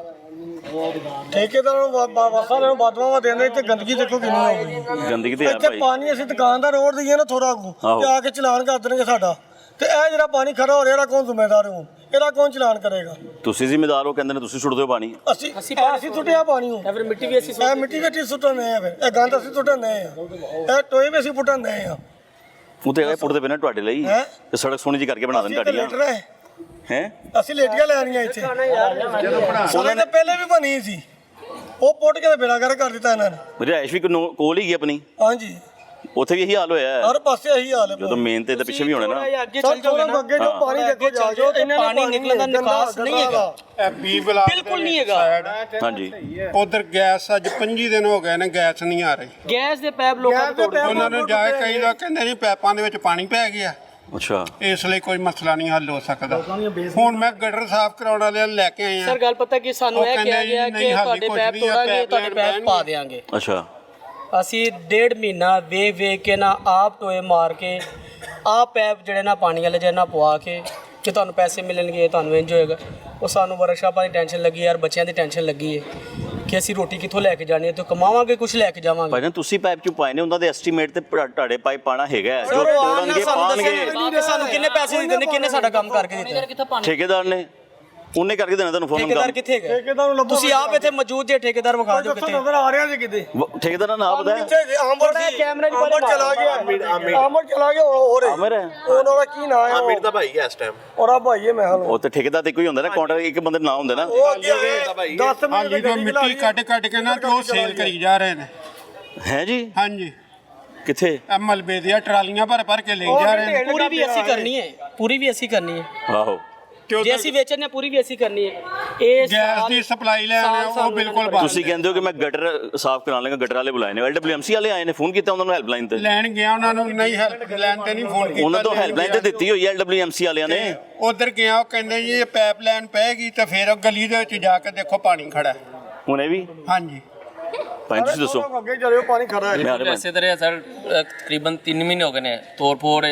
ਠੇਕੇਦਾਰਾਂ ਨੂੰ ਵਾਸਾਂ ਵਾਲਿਆਂ ਨੂੰ ਬਦਵਾਵਾ ਦੇਂਦੇ। ਤੇ ਗੰਦਗੀ ਦੇਖੋ ਕਿੰਨੀ ਹੋ ਗਈ। ਗੰਦਗੀ ਤੇ ਆ ਇੱਥੇ ਭਾਈ। ਪਾਣੀ ਅਸੀਂ ਦੁਕਾਨਦਾਰ ਰੋਡ ਦਈਏ ਨਾ ਥੋੜਾ ਕੁ ਤੇ ਆ ਕੇ ਚਲਾਨ ਕਰ ਦੇਣਗੇ ਸਾਡਾ। ਤੇ ਇਹ ਜਿਹੜਾ ਪਾਣੀ ਖੜਾ ਹੋ ਰਿਹਾ ਇਹਦਾ ਕੌਣ ਜ਼ਿੰਮੇਦਾਰ ਹੋ, ਇਹਦਾ ਕੌਣ ਚਲਾਨ ਕਰੇਗਾ? ਤੁਸੀਂ ਜ਼ਿੰਮੇਦਾਰ ਹੋ, ਕਹਿੰਦੇ ਨੇ ਤੁਸੀਂ ਸੁੱਟਦੇ ਹੋ ਪਾਣੀ। ਅਸੀਂ ਸੁੱਟਿਆ ਪਾਣੀ ਨੂੰ, ਫਿਰ ਮਿੱਟੀ ਵੀ ਅਸੀਂ ਇਹ ਮਿੱਟੀ ਵਿੱਚ ਸੁੱਟਣ ਦੇ ਆ, ਫਿਰ ਇਹ ਗੰਦ ਅਸੀਂ ਸੁੱਟਣ ਦੇ ਆ, ਇਹ ਟੋਏ ਵੀ ਅਸੀਂ ਪੁੱਟਣ ਦੇ ਆ। ਉਹ ਤੇ ਪੁੱਟਦੇ ਪਏ ਨਾ ਤੁਹਾਡੇ ਲਈ, ਤੇ ਸੜਕ ਸੋਹਣੀ ਜੀ ਕਰਕੇ ਬਣਾ ਦੇਣ ਤੁਹਾਡੀਆਂ ਹੈ। ਅਸੀਂ ਲੇਟੀਆਂ ਲੈਣੀਆਂ ਇੱਥੇ, ਉਹਨਾਂ ਨੇ ਪਹਿਲੇ ਵੀ ਬਣੀ ਸੀ, ਉਹ ਪੁੱਟ ਕੇ ਬੇੜਾ ਕਰ ਦਿੱਤਾ ਇਹਨਾਂ ਨੇ। ਰਿਹਾਇਸ਼ ਵੀ ਕੋਲ ਹੀ ਗਈ ਆਪਣੀ, ਹਾਂਜੀ ਉੱਥੇ ਵੀ ਇਹੀ ਹਾਲ ਹੋਇਆ ਹੈ। ਹਰ ਪਾਸੇ ਇਹੀ ਹਾਲ ਹੈ। ਜਦੋਂ ਮੇਨ ਤੇ ਪਿੱਛੇ ਵੀ ਹੋਣਾ ਨਾ, ਅੱਗੇ ਚੱਲ ਜਾਓਗੇ ਨਾ, ਅੱਗੇ ਜੋ ਪਾਣੀ ਦੇਖੋ ਜਾ ਕੇ, ਇਹਨਾਂ ਨੇ ਪਾਣੀ ਨਿਕਲਣ ਦਾ ਨਿਕਾਸ ਨਹੀਂ ਹੈਗਾ, ਬਿਲਕੁਲ ਨਹੀਂ ਹੈਗਾ। ਹਾਂਜੀ ਉਧਰ ਗੈਸ ਅੱਜ 25 ਦਿਨ ਹੋ ਗਏ ਨੇ, ਗੈਸ ਨਹੀਂ ਆ ਰਹੀ। ਗੈਸ ਦੇ ਪੈਪ ਲੋਕਾਂ ਦੇ ਤੋੜ ਉਹਨਾਂ ਨੂੰ ਜਾ ਕੇ ਕਈ ਲੋਕ ਕਹਿੰਦੇ ਜੀ ਪੈਪਾਂ ਦੇ ਵਿੱਚ ਪਾਣੀ ਪੈ ਗਿਆ, ਅੱਛਾ, ਇਸ ਲਈ ਕੋਈ ਮਸਲਾ ਨਹੀਂ ਹੱਲ ਹੋ ਸਕਦਾ। ਹੁਣ ਮੈਂ ਗਟਰ ਸਾਫ਼ ਕਰਾਉਣ ਵਾਲਿਆਂ ਨੂੰ ਲੈ ਕੇ ਆਇਆ। ਸਰ ਗੱਲ ਪਤਾ ਕਿ ਸਾਨੂੰ ਇਹ ਕਿਹਾ ਗਿਆ ਕਿ ਤੁਹਾਡੇ ਪੈਪ ਤੋੜਾਂਗੇ, ਤੁਹਾਡੇ ਪੈਪ ਪਾ ਦੇਾਂਗੇ। ਅੱਛਾ, ਅਸੀਂ 1.5 ਮਹੀਨਾ ਵੇਖ ਕੇ ਨਾ ਆਪ ਟੋਏ ਮਾਰ ਕੇ ਆਪ ਪੈਪ ਜਿਹੜੇ ਨਾ ਪਾਣੀ ਵਾਲੇ ਜਿਹੇ ਨਾ ਪਵਾ ਕੇ ਕਿ ਤੁਹਾਨੂੰ ਪੈਸੇ ਮਿਲਣਗੇ, ਤੁਹਾਨੂੰ ਇੰਜ ਹੋਏਗਾ। ਉਹ ਸਾਨੂੰ ਵਰਕਸ਼ਾਪਾਂ ਦੀ ਟੈਨਸ਼ਨ ਲੱਗੀ ਯਾਰ, ਬੱਚਿਆਂ ਦੀ ਟੈਨਸ਼ਨ ਲੱਗੀ ਹੈ ਕਿ ਅਸੀਂ ਰੋਟੀ ਕਿੱਥੋਂ ਲੈ ਕੇ ਜਾਣੀ ਹੈ, ਤੇ ਕਮਾਵਾਂਗੇ ਕੁਝ ਲੈ ਕੇ ਜਾਵਾਂਗੇ। ਭਾਈ ਤੁਸੀਂ ਪਾਈਪ ਕਿਉਂ ਪਾਏ ਨੇ? ਉਹਨਾਂ ਦੇ ਐਸਟੀਮੇਟ ਤੇ ਤੁਹਾਡੇ ਪਾਈਪ ਪਾਣਾ ਹੈਗਾ, ਜੋ ਤੋੜਨਗੇ ਪਾਣਗੇ। ਸਾਨੂੰ ਕਿੰਨੇ ਪੈਸੇ ਦਿੱਤੇ ਨੇ, ਕਿੰਨੇ ਸਾਡਾ ਕੰਮ ਕਰਕੇ ਦਿੱਤਾ? ਠੇਕੇਦਾਰ ਨੇ, ਉਹਨੇ ਕਰਕੇ ਦੇਣਾ ਤੁਹਾਨੂੰ ਫੋਨ। ਠੇਕੇਦਾਰ ਕਿੱਥੇ ਹੈਗਾ? ਠੇਕੇਦਾਰ ਨੂੰ ਤੁਸੀਂ ਆਪ ਇੱਥੇ ਮੌਜੂਦ ਜੇ, ਠੇਕੇਦਾਰ ਵਿਖਾ ਦਿਓ ਕਿੱਥੇ ਨਜ਼ਰ ਆ ਰਿਹਾ ਸੀ ਕਿਤੇ। ਠੇਕੇਦਾਰ ਦਾ ਨਾਮ ਪਤਾ ਹੈ? ਆਮਰ ਕੈਮਰੇ ਦੀ ਆਮਰ ਚਲਾ ਗਿਆ, ਆਮਰ ਚਲਾ ਗਿਆ। ਹੋਰ ਆਮਰ ਹੈ, ਉਹਨਾਂ ਦਾ ਕੀ ਨਾਮ ਹੈ? ਆਮਿਰ ਦਾ ਭਾਈ ਹੈ ਇਸ ਟਾਈਮ, ਉਹਦਾ ਭਾਈ ਹੈ। ਮੈਂ ਹਾਲ ਉਹ ਤੇ ਠੇਕੇਦਾਰ ਤੇ ਕੋਈ ਹੁੰਦਾ ਨਾ, ਕਾਉਂਟਰ ਇੱਕ ਬੰਦੇ ਦਾ ਨਾਮ ਹੁੰਦਾ ਨਾ। ਉਹ ਅੱਗੇ 10 ਹਾਂਜੀ, ਜੋ ਮਿੱਟੀ ਕੱਢ ਕੇ ਨਾ ਜੋ ਸੇਲ ਕਰੀ ਜਾ ਰਹੇ ਨੇ। ਹੈ ਜੀ, ਹਾਂਜੀ, ਕਿੱਥੇ? ਮਲਬੇ ਦੀਆਂ ਟਰਾਲੀਆਂ ਭਰ ਕੇ ਲੈ ਜਾ ਰਹੇ ਨੇ। ਪੂਰੀ ਵੀ ਅਸੀਂ ਕਰਨੀ ਹੈ, ਪੂਰੀ ਵੀ ਅਸੀਂ ਕਰਨੀ ਹੈ। ਆਹੋ, ਜੇ ਅਸੀਂ ਵੇਚਣੇ ਪੂਰੀ ਵੀ ਅਸੀਂ ਕਰਨੀ ਹੈ। ਇਹ ਗੈਸ ਦੀ ਸਪਲਾਈ ਲੈਣ ਉਹ ਬਿਲਕੁਲ ਬੰਦ। ਤੁਸੀਂ ਕਹਿੰਦੇ ਹੋ ਕਿ ਮੈਂ ਗਟਰ ਸਾਫ਼ ਕਰਾ ਲਾਂਗਾ, ਗਟਰ ਵਾਲੇ ਬੁਲਾਏ ਨੇ, LWMC ਵਾਲੇ ਆਏ ਨੇ, ਫੋਨ ਕੀਤਾ ਉਹਨਾਂ ਨੂੰ ਹੈਲਪਲਾਈਨ ਤੇ। ਲੈਣ ਗਿਆ, ਉਹਨਾਂ ਨੂੰ ਨਹੀਂ ਹੈਲਪ ਲੈਣ ਤੇ ਨਹੀਂ ਫੋਨ ਕੀਤਾ। ਉਹਨਾਂ ਤੋਂ ਹੈਲਪਲਾਈਨ ਤੇ ਦਿੱਤੀ ਹੋਈ ਹੈ LWMC ਵਾਲਿਆਂ ਨੇ। ਉਧਰ ਗਿਆ, ਉਹ ਕਹਿੰਦੇ ਜੀ ਇਹ ਪਾਈਪ ਲਾਈਨ ਪਏਗੀ ਤਾਂ ਫਿਰ ਉਹ ਗਲੀ ਦੇ ਵਿੱਚ ਜਾ ਕੇ ਦੇਖੋ ਪਾਣੀ ਖੜਾ। ਹੁਣੇ ਵੀ? ਹਾਂਜੀ, ਭਾਈ ਤੁਸੀਂ ਦੱਸੋ। ਅੱਗੇ ਚਲਿਓ, ਪਾਣੀ ਖੜਾ ਹੈ। वैसे तो सर तकरीबन 3 महीने हो गए ने तोड़ फोड़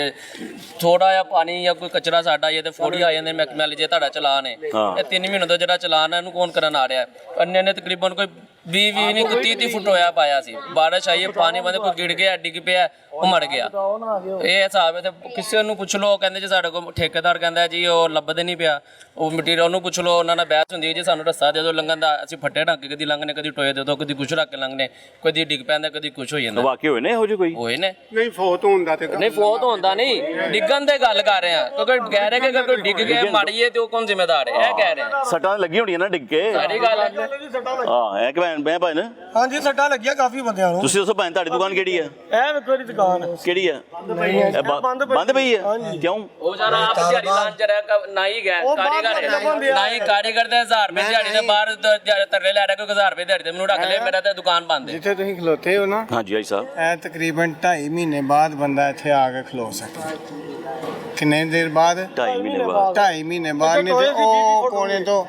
थोड़ा या पानी या कोई कचरा साडा ये तो फोड़ी आ जाते महकमे वाले जे ਤੁਹਾਡਾ ਚਲਾਨ ਹੈ ਇਹ 3 ਮਹੀਨੇ ਤੋਂ ਜਿਹੜਾ ਚਲਾਨ ਹੈ ਇਹਨੂੰ ਕੌਣ ਕਰਨ ਆ ਰਿਹਾ ਹੈ। ਅੰਨੇ ਨੇ ਤਕਰੀਬਨ ਕੋਈ 20 ਨਹੀਂ 30 ਫੁੱਟ ਹੋਇਆ ਪਾਇਆ ਸੀ। ਬਾਰਿਸ਼ ਆਈ ਪਾਣੀ ਬੰਦੇ ਕੋਈ ਗਿੜ ਗਿਆ, ਡਿੱਗ ਪਿਆ, ਉਹ ਮਰ ਗਿਆ। ਇਹ ਹਿਸਾਬ ਹੈ। ਤੇ ਕਿਸੇ ਨੂੰ ਪੁੱਛ ਲਓ, ਕਹਿੰਦੇ ਜੀ ਸਾਡੇ ਕੋਲ ਠੇਕੇਦਾਰ ਕਹਿੰਦਾ ਜੀ ਉਹ ਲੱਭਦੇ ਨਹੀਂ ਪਿਆ, ਉਹ ਮਟੀਰੀਅਲ ਉਹਨੂੰ ਪੁੱਛ ਲਓ, ਉਹਨਾਂ ਨਾਲ ਬਹਿਸ ਹੁੰਦੀ ਹੈ ਜੀ ਸਾਨੂੰ ਰਸਤਾ ਦੇ ਦਿਓ ਲੰਘਣ ਦਾ। ਅਸੀਂ ਫੱਟੇ ਢੱਕ ਕੇ ਕਦੀ ਲੰਘਨੇ, ਕਦੀ ਟੋਏ ਦੇ ਦਿਓ, ਕਦੀ ਕੁਛ ਰੱਖ ਕੇ ਲੰਘਨੇ, ਕਦੀ ਡਿੱਗ ਪੈਂਦਾ, ਕਦੀ ਕੁਛ ਹੋ ਜਾਂਦਾ। ਵਾਕਈ ਹੋਏ ਨੇ ਇਹੋ ਜਿਹੇ ਕੋਈ? ਹੋਏ ਨੇ। ਨਹੀਂ ਫੋਤ ਹੁੰਦਾ ਤੇ ਨਹੀਂ ਫੋਤ ਹੁੰਦਾ ਨਹੀਂ, ਡਿੱਗਣ ਦੀ ਗੱਲ ਕਰ ਰਹੇ ਆ। ਕਿਉਂਕਿ ਕਹਿ ਰਹੇ ਕਿ ਅਗਰ ਕੋਈ ਡਿੱਗ ਗਿਆ ਮਾੜੀਏ ਤੇ ਉਹ ਕੌਣ ਜ਼ਿੰਮੇਦਾਰ ਹੈ, ਇਹ ਕਹਿ ਰਹੇ ਆ। ਸੱਟਾਂ ਲੱਗੀਆਂ ਹੋਣੀਆਂ ਨਾ ਡਿੱਗ ਕੇ। ਸਾਰੀ ਗੱਲ ਹੈ। ਹਾਂ, ਇਹ ਕਿ ਮੈਂ ਭਾਈ ਨਾ। ਹਾਂਜੀ, ਸੱਟਾਂ ਲੱਗੀਆਂ ਕਾਫੀ ਬੰਦਿਆਂ ਨੂੰ। ਤੁਸੀਂ ਦੱਸੋ ਭਾਈ, ਤੁਹਾਡੀ ਦੁਕਾਨ ਕਿਹੜੀ ਹੈ? ਇਹ ਵੇਖੋ ਇਹਦੀ ਦੁਕਾਨ ਕਿਹੜੀ ਹੈ? ਬੰਦ ਪਈ ਹੈ? ਕਿਉਂ? ਉਹ ਜਰਾ ਆਪ ਦਿਹਾੜੀ ਲਾਣ ਚ ਰਹਿ ਨਾ ਹੀ ਗਏ ਕਾਰੀਗਰ, ਨਾ ਹੀ ਕਾਰੀਗਰ ਦੇ 1000 ਰੁਪਏ ਦਿਹਾੜੀ ਦੇ ਬਾਹਰ ਤਰਲੇ ਲੈ ਰਿਹਾ ਕੋਈ 1000 ਰੁਪਏ ਦਿਹਾੜੀ ਤੇ ਮੈਨੂੰ ਰੱਖ ਲੈ, ਮੇਰਾ ਤੇ ਦੁਕਾਨ ਬੰਦ ਹੈ। ਜਿੱਥੇ ਤੁਸੀਂ ਖਲੋਤੇ ਹੋ ਨਾ, ਹਾਂਜੀ ਭਾਈ ਸਾਹਿਬ, ਇਹ ਤਕਰੀਬਨ 2.5 ਮਹੀਨੇ ਬਾਅਦ ਬੰਦਾ ਇੱਥੇ ਆ ਕੇ ਖਲੋ ਸਕਦਾ। ਕਿੰਨੇ ਦੇਰ ਬਾਅਦ? 2.5 ਮਹੀਨੇ ਬਾਅਦ। 2.5 ਮਹੀਨੇ ਬਾਅਦ ਨਹੀਂ ਤੇ ਉਹ ਕੋਨੇ ਤੋਂ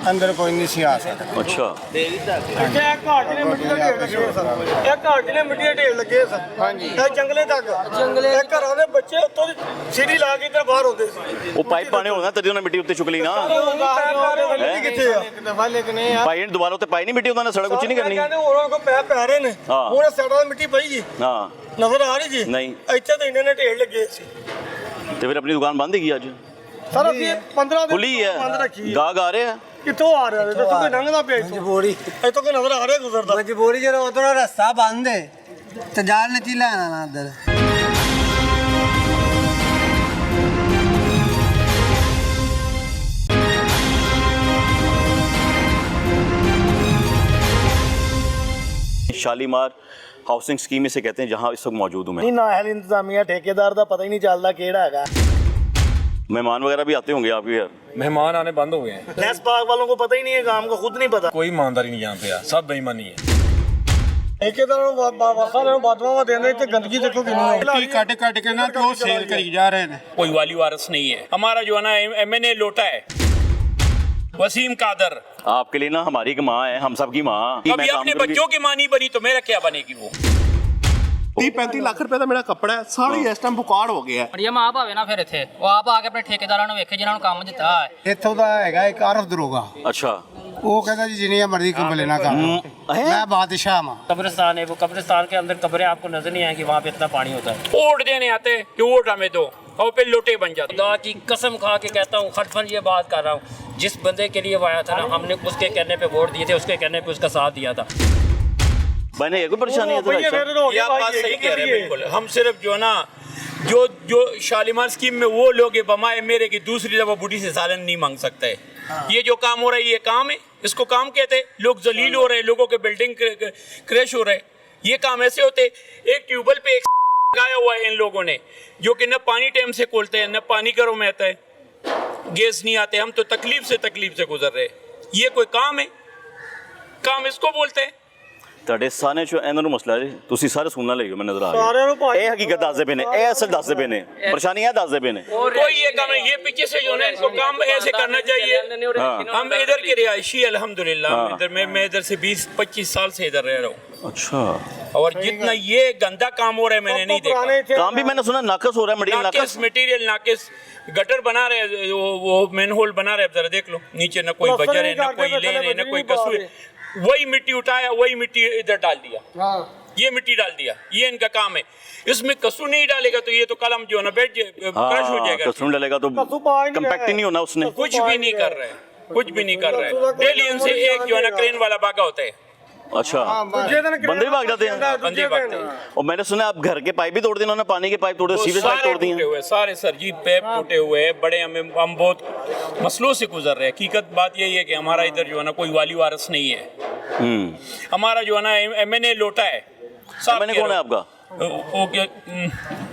ਅੰਦਰ ਕੋਈ ਨਹੀਂ ਸੀ ਆ ਸਕਦਾ। ਅੱਛਾ, ਇੱਥੇ ਇਹ ਘਾਟ ਨੇ ਮਿੱਟੀ ਦੇ ਢੇਰ ਲੱਗੇ ਸਨ, ਇਹ ਘਾਟ ਨੇ ਮਿੱਟੀ ਦੇ ਢੇਰ ਲੱਗੇ ਸਨ। ਹਾਂਜੀ, ਇਹ ਜੰਗਲੇ ਤੱਕ, ਇਹ ਘਰਾਂ ਦੇ ਬੱਚੇ ਉੱਤੋਂ ਦੀ ਸੀੜੀ ਲਾ ਕੇ ਇੱਧਰ ਬਾਹਰ ਹੁੰਦੇ ਸੀ। ਉਹ ਪਾਈਪ ਪਾਣੇ ਹੋਣਾ ਤਦੇ ਉਹਨਾਂ ਮਿੱਟੀ ਉੱਤੇ ਚੁੱਕ ਲਈ ਨਾ। ਕਿੱਥੇ ਆ? ਭਾਈ ਇਹਨੂੰ ਦੁਬਾਰਾ ਉੱਤੇ ਪਾਈ ਨਹੀਂ ਮਿੱਟੀ, ਉਹਨਾਂ ਨੇ ਸੜਕ ਉੱਚੀ ਨਹੀਂ ਕਰਨੀ। ਕਹਿੰਦੇ ਉਹਨਾਂ ਕੋਲ ਪੈ ਪੈ ਰਹੇ ਨੇ, ਹਾਂ। ਹੁਣ ਸਾਡਾ ਮਿੱਟੀ ਪਈ ਜੀ, ਹਾਂ, ਨਜ਼ਰ ਆ ਰਹੀ ਜੀ? ਨਹੀਂ। ਇੱਥੇ ਤਾਂ ਇਹਨਾਂ ਨੇ ਢੇਰ ਲੱਗੇ ਸੀ। ਤੇ ਫਿਰ ਆਪਣੀ ਦੁਕਾਨ ਬੰਦ ਹੈਗੀ ਅੱਜ? ਸਰ ਅਸੀਂ 15 ਦਿਨ ਖੁੱਲੀ ਬੰਦ ਹੈ, ਰੱਖੀ। ਗਾਹਕ ਆ ਰਿਹਾ। ਕਿੱਥੋਂ ਆ ਰਿਹਾ? ਦੱਸੋ ਕੋਈ ਲੰਘਦਾ ਪਿਆ ਇੱਥੋਂ? ਮਜਬੂਰੀ, ਇੱਥੋਂ ਕੋਈ ਨਜ਼ਰ ਆ ਰਿਹਾ ਗੁਜ਼ਰਦਾ? ਮਜਬੂਰੀ ਜਦੋਂ ਉਧਰੋਂ ਰਸਤਾ ਬੰਦ ਹੈ ਤੇ ਜਾਲ ਨਤੀ ਲੈਣਾ ਨਾ ਅੰਦਰ। शालीमार हाउसिंग स्कीम इसे कहते हैं, जहां इस वक्त मौजूद हूँ मैं। नहीं नाहल इंतजामिया ठेकेदार ਦਾ ਪਤਾ ਹੀ ਨਹੀਂ ਚੱਲਦਾ ਕਿਹੜਾ ਹੈਗਾ। मेहमान वगैरह भी आते होंगे आपके यार? मेहमान आने बंद हो गए हैं, लेस बाग वालों को पता ही नहीं है, काम को खुद नहीं पता। कोई ईमानदारी नहीं यहाँ पे यार, सब बेईमानी है। ਠੇਕੇਦਾਰਾਂ ਨੂੰ ਵਾਸਾਂ ਨੂੰ ਬਾਦਵਾਵਾ ਦੇਣੇ ਤੇ ਗੰਦਗੀ ਦੇਖੋ ਕਿੰਨੀ ਹੈ। ਮਿੱਟੀ ਕੱਢ ਕੇ ਨਾ ਜੋ ਸੇਲ ਕਰੀ ਜਾ ਰਹੇ ਨੇ। कोई वाली वारस नहीं है। हमारा जो है ना MNA लोटा है, वसीम कादर। आपके लिए ना हमारी एक माँ है, हम सब की माँ। कभी अपने बच्चों की माँ नहीं बनी तो मेरा क्या बनेगी वो? 30-35 ਲੱਖ ਰੁਪਏ ਦਾ ਮੇਰਾ ਕੱਪੜਾ ਹੈ, ਸਾਰੀ ਇਸ ਟਾਈਮ ਬੁਕਾੜ ਹੋ ਗਿਆ। ਮਰੀਮ ਆਪ ਆਵੇ ਨਾ ਫਿਰ ਇੱਥੇ, ਉਹ ਆਪ ਆ ਕੇ ਆਪਣੇ ਠੇਕੇਦਾਰਾਂ ਨੂੰ ਵੇਖੇ ਜਿਨ੍ਹਾਂ ਨੂੰ ਕੰਮ ਦਿੱਤਾ ਹੈ। ਇੱਥੋਂ ਦਾ ਹੈਗਾ ਇੱਕ ਆਰਫ ਦਰੋਗਾ, अच्छा ਉਹ ਕਹਿੰਦਾ ਜੀ ਜਿੰਨੀਆਂ ਮਰਜ਼ੀ ਕੰਪਲੇਨਾਂ ਨਾ कर लो, मैं बादशाह हूँ। कब्रिस्तान है, वो कब्रिस्तान के अंदर कब्रें आपको नजर नहीं आएंगी, वहाँ पे इतना पानी होता है। वोट देने आते हैं कि वोट हमें दो, और फिर लोटे बन जाते। खुदा की कसम खा के कहता हूँ, खटफन ये बात कर रहा हूँ, जिस बंदे के लिए वो आया था ना, हमने उसके कहने पे वोट दिए थे, उसके कहने पे उसका साथ दिया था। मैंने ये कोई परेशानी है तो ये आप बात सही कह रहे हैं बिल्कुल। हम सिर्फ जो है ना जो शालीमार स्कीम में वो लोग बमाए मेरे की दूसरी दफा बूढ़ी से सालन नहीं मांग सकते। ये जो काम हो रहा है ये काम है, इसको काम कहते हैं। लोग जलील हो रहे हैं, लोगों के बिल्डिंग क्रैश हो रहे हैं, ये काम ऐसे होते। एक ट्यूबवेल पे एक लगाया हुआ है इन लोगों ने, जो कि न पानी टाइम से खोलते हैं, न पानी घरों में आता है, गैस नहीं आते। हम तो तकलीफ से गुजर रहे हैं। ये कोई काम है? काम इसको बोलते हैं। ਤੁਹਾਡੇ ਸਾਨੇ ਚੋਂ ਇਹਨਾਂ ਨੂੰ ਮਸਲਾ ਜੀ, ਤੁਸੀਂ ਸਾਰੇ ਸੁਣਨਾ ਲਈਓ, ਮੈਂ ਨਜ਼ਰ ਆ ਰਿਹਾ ਇਹ ਹਕੀਕਤ ਦੱਸਦੇ ਪਏ ਨੇ, ਇਹ ਅਸਲ ਦੱਸਦੇ ਪਏ ਨੇ, ਪਰੇਸ਼ਾਨੀਆਂ ਦੱਸਦੇ पए ने। कोई ये काम है, ये पीछे से जो है इनको काम ऐसे करना चाहिए। हम इधर के रिहायशी अल्हम्दुलिल्लाह, इधर मैं इधर से 20-25 साल से इधर रह रहा हूँ। अच्छा, और जितना ये गंदा काम हो रहा है मैंने नहीं देखा। काम भी मैंने सुना नाकस हो रहा है, मटीरियल नाकस, गटर बना रहे हैं, वो मेन होल बना रहे हैं, जरा देख लो नीचे, न कोई बजर है, न कोई लेन है, न कोई कसूर है। वही मिट्टी उठाया, वही मिट्टी इधर डाल दिया, ये मिट्टी डाल दिया, ये इनका काम है। इसमें कसूर नहीं डालेगा तो ये तो कलम जो है ना बैठ क्रश हो जाएगा। कसूर डालेगा तो कंपैक्ट ही नहीं होना उसने। कुछ भी नहीं कर रहे, कुछ भी नहीं कर रहे। डेली इनसे एक जो है ना क्रेन वाला भागा होता है। अच्छा, बंदे भी भाग जाते हैं, बंदे भागते हैं। और मैंने सुना आप घर के पाइप भी तोड़ दिए उन्होंने, पानी के पाइप तोड़े, सीवेज पाइप तोड़ दिए सारे सर जी, पाइप टूटे हुए हैं बड़े। हम बहुत मसलों से गुजर रहे हैं। हकीकत बात यही है कि हमारा इधर जो है ना कोई वाली वारिस नहीं है। हमारा जो है ना एमएनए लोटा है। मैंने कौन है आपका?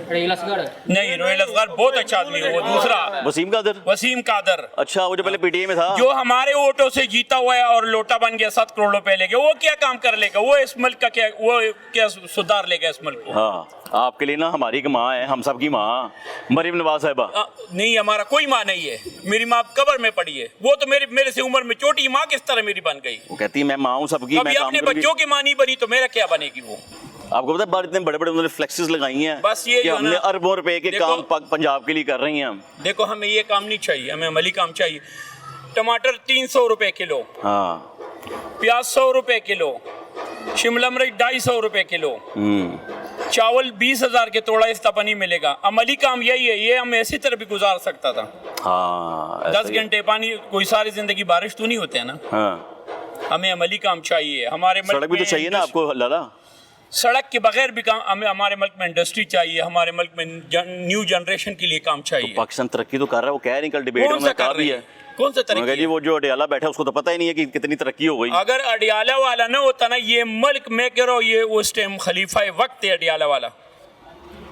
रोहिल असगर नहीं, रोहिल असगर बहुत अच्छा आदमी है। वो दूसरा वसीम कादर। अच्छा, वो जो पहले पीटीआई में था, जो हमारे वोटों से जीता हुआ है और लोटा बन गया 7 करोड़ रुपए लेके, वो क्या काम कर लेगा? वो इस मुल्क का क्या सुधार लेगा इस मुल्क को? हाँ, आपके लिए ना हमारी एक माँ है, हम सबकी माँ मरीम नवाज साहिबा। नहीं, हमारा कोई माँ नहीं है। मेरी माँ कब्र में पड़ी है। वो तो मेरे से उम्र में छोटी माँ किस तरह मेरी बन गई? वो कहती है मैं माँ हूँ सबकी, मैं काम अपने बच्चों की माँ नहीं बनी तो मेरा क्या बनेगी? वो आपको पता है बाहर इतने बड़े बड़े उन्होंने फ्लेक्सेस लगाई हैं, बस ये कि हमने अरबों रुपए के काम पंजाब के लिए कर रही हैं हम। देखो, हमें ये काम नहीं चाहिए, हमें अमली काम चाहिए। टमाटर 300 रुपए किलो, हाँ, प्याज 100 रुपए किलो, शिमला मिर्च 250 रुपए किलो, चावल 20,000 के तोड़ा इस तपा नहीं मिलेगा। अमली काम यही है। ये हम ऐसी तरह भी गुजार सकता था। हाँ, 10 घंटे पानी, कोई सारी जिंदगी बारिश तो नहीं होते है ना। हाँ, हमें अमली काम चाहिए। हमारे सड़क भी तो चाहिए ना आपको लाला। सड़क के बगैर भी काम हमारे मुल्क में इंडस्ट्री चाहिए। हमारे मुल्क में न्यू जनरेशन के लिए काम चाहिए। तो पाकिस्तान तरक्की तो कर रहा है, वो कह रही कल डिबेट में कहा भी है। कौन सा तरक्की? जी वो जो अडियाला बैठा उसको तो पता ही नहीं है कि कितनी तरक्की हो गई। अगर अडियाला वाला ना होता ना, ये मुल्क, मैं कह रहा हूँ, ये उस टाइम खलीफा वक्त है अडियाला वाला।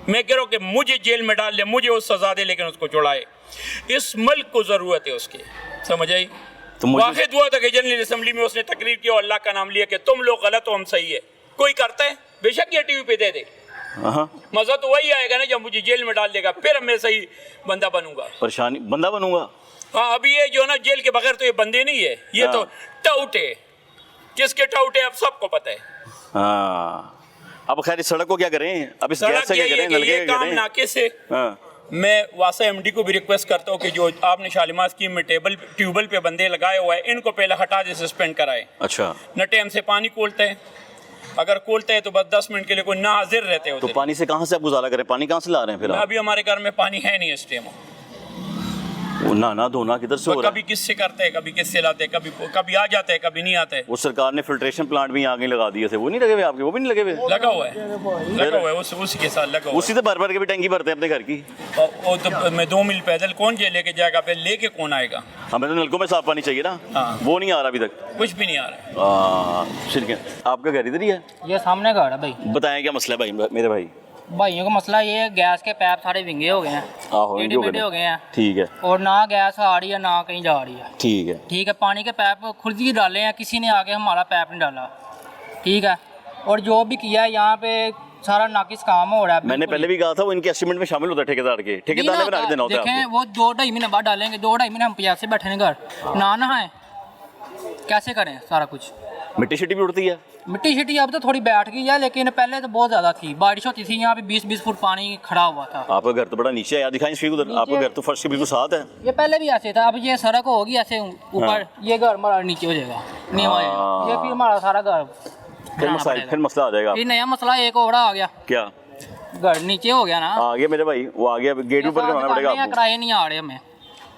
मैं कह रहा हूँ कि मुझे जेल में डाल दे, मुझे उस सजा दे, लेकिन उसको छुड़ाए। इस मुल्क को जरूरत है उसके, समझ आई? वाहिद हुआ था कि जनरल असेंबली में उसने तकरीर की और अल्लाह का नाम लिया कि तुम लोग गलत हो, हम सही है। कोई करता है? बेशक ये टीवी पे दे दे, मजा तो वही आएगा ना जब मुझे जेल में डाल देगा, फिर मैं सही बंदा बनूंगा, परेशानी बंदा बनूंगा। हाँ, अभी ये जो ना जेल के बगैर तो ये बंदे नहीं है, ये तो टाउट है। किसके टाउट है अब सबको पता है। हाँ, अब खैर इस सड़क को क्या करें? अब इस गैस से क्या करें? नलके ये काम नाके से। मैं वासा एमडी को भी रिक्वेस्ट करता हूँ कि जो आपने शालीमार स्कीम में ट्यूबवेल पे बंदे लगाए हुए हैं, इनको पहले हटा दे, सस्पेंड कराए। अच्छा, न टाइम से पानी खोलते हैं, अगर खोलते हैं तो बस 10 मिनट के लिए कोई ना हाजिर रहते होते। तो पानी से कहाँ से आप गुजारा करें? पानी कहाँ से ला रहे हैं फिर? अभी हमारे घर में पानी है नहीं इस टाइम। नहाना धोना किधर से हो रहा है? कभी किससे करते हैं, कभी किससे लाते हैं, कभी आ जाते हैं, कभी नहीं आते। वो सरकार ने फिल्ट्रेशन प्लांट भी आगे लगा दिए थे, वो नहीं लगे हुए आपके? वो भी नहीं लगे हुए? लगा हुआ है उसी के साथ लगा हुआ। उसी से भर भर के भी टंकी भरते हैं अपने घर की। वो तो मैं 2 मील पैदल कौन लेके जाएगा? फिर लेके कौन आएगा? हमें तो नलकों में साफ पानी चाहिए ना। हाँ। वो नहीं आ रहा अभी तक, कुछ भी नहीं आ रहा है। आपका घर इधर ही है? ये सामने घर है भाई। बताएं क्या मसला है भाई? मेरे भाइयों का मसला ये है, गैस के पैप सारे विंगे हो गए हैं, टेढ़े हो गए हैं। ठीक है। और ना गैस आ रही है ना कहीं जा रही है। ठीक है। पानी के पैप खुद ही डाले हैं, किसी ने आके हमारा पैप नहीं डाला। ठीक है। और जो भी किया है यहाँ पे सारा नाकिस काम हो रहा है। मैंने पहले भी कहा था वो इनके एस्टीमेट में शामिल होता है, ठेकेदार के। ठेकेदार ने बना देना होता है। देखें, वो 2-2.5 महीने बाद डालेंगे। 2-2.5 महीने हम प्यासे बैठे हैं घर, ना है, कैसे करें सारा कुछ? मिट्टी शिट्टी भी उड़ती है? मिट्टी शिट्टी अब तो थोड़ी बैठ गई है, लेकिन पहले तो बहुत ज़्यादा थी। बारिश होती थी यहाँ पे 20-20 फुट पानी खड़ा हुआ था। आपका घर तो बड़ा नीचे है यार, दिखाएं इसकी उधर। आपका घर तो फर्श के बिल्कुल साथ है। ये पहले भी ऐसे था, अब ये सड़क होगी ऐसे ऊपर, ये घर हमारा नीचे हो जाएगा, नीवा हो जाएगा। ये फिर हमारा सारा घर फिर मसला आ जाएगा। फिर नया मसला एक और आ गया। क्या? घर नीचे हो गया ना। आ गया मेरे भाई, वो आ गया, गेट ऊपर करवाना पड़ेगा आपको। किराए नहीं आ रहे हमें।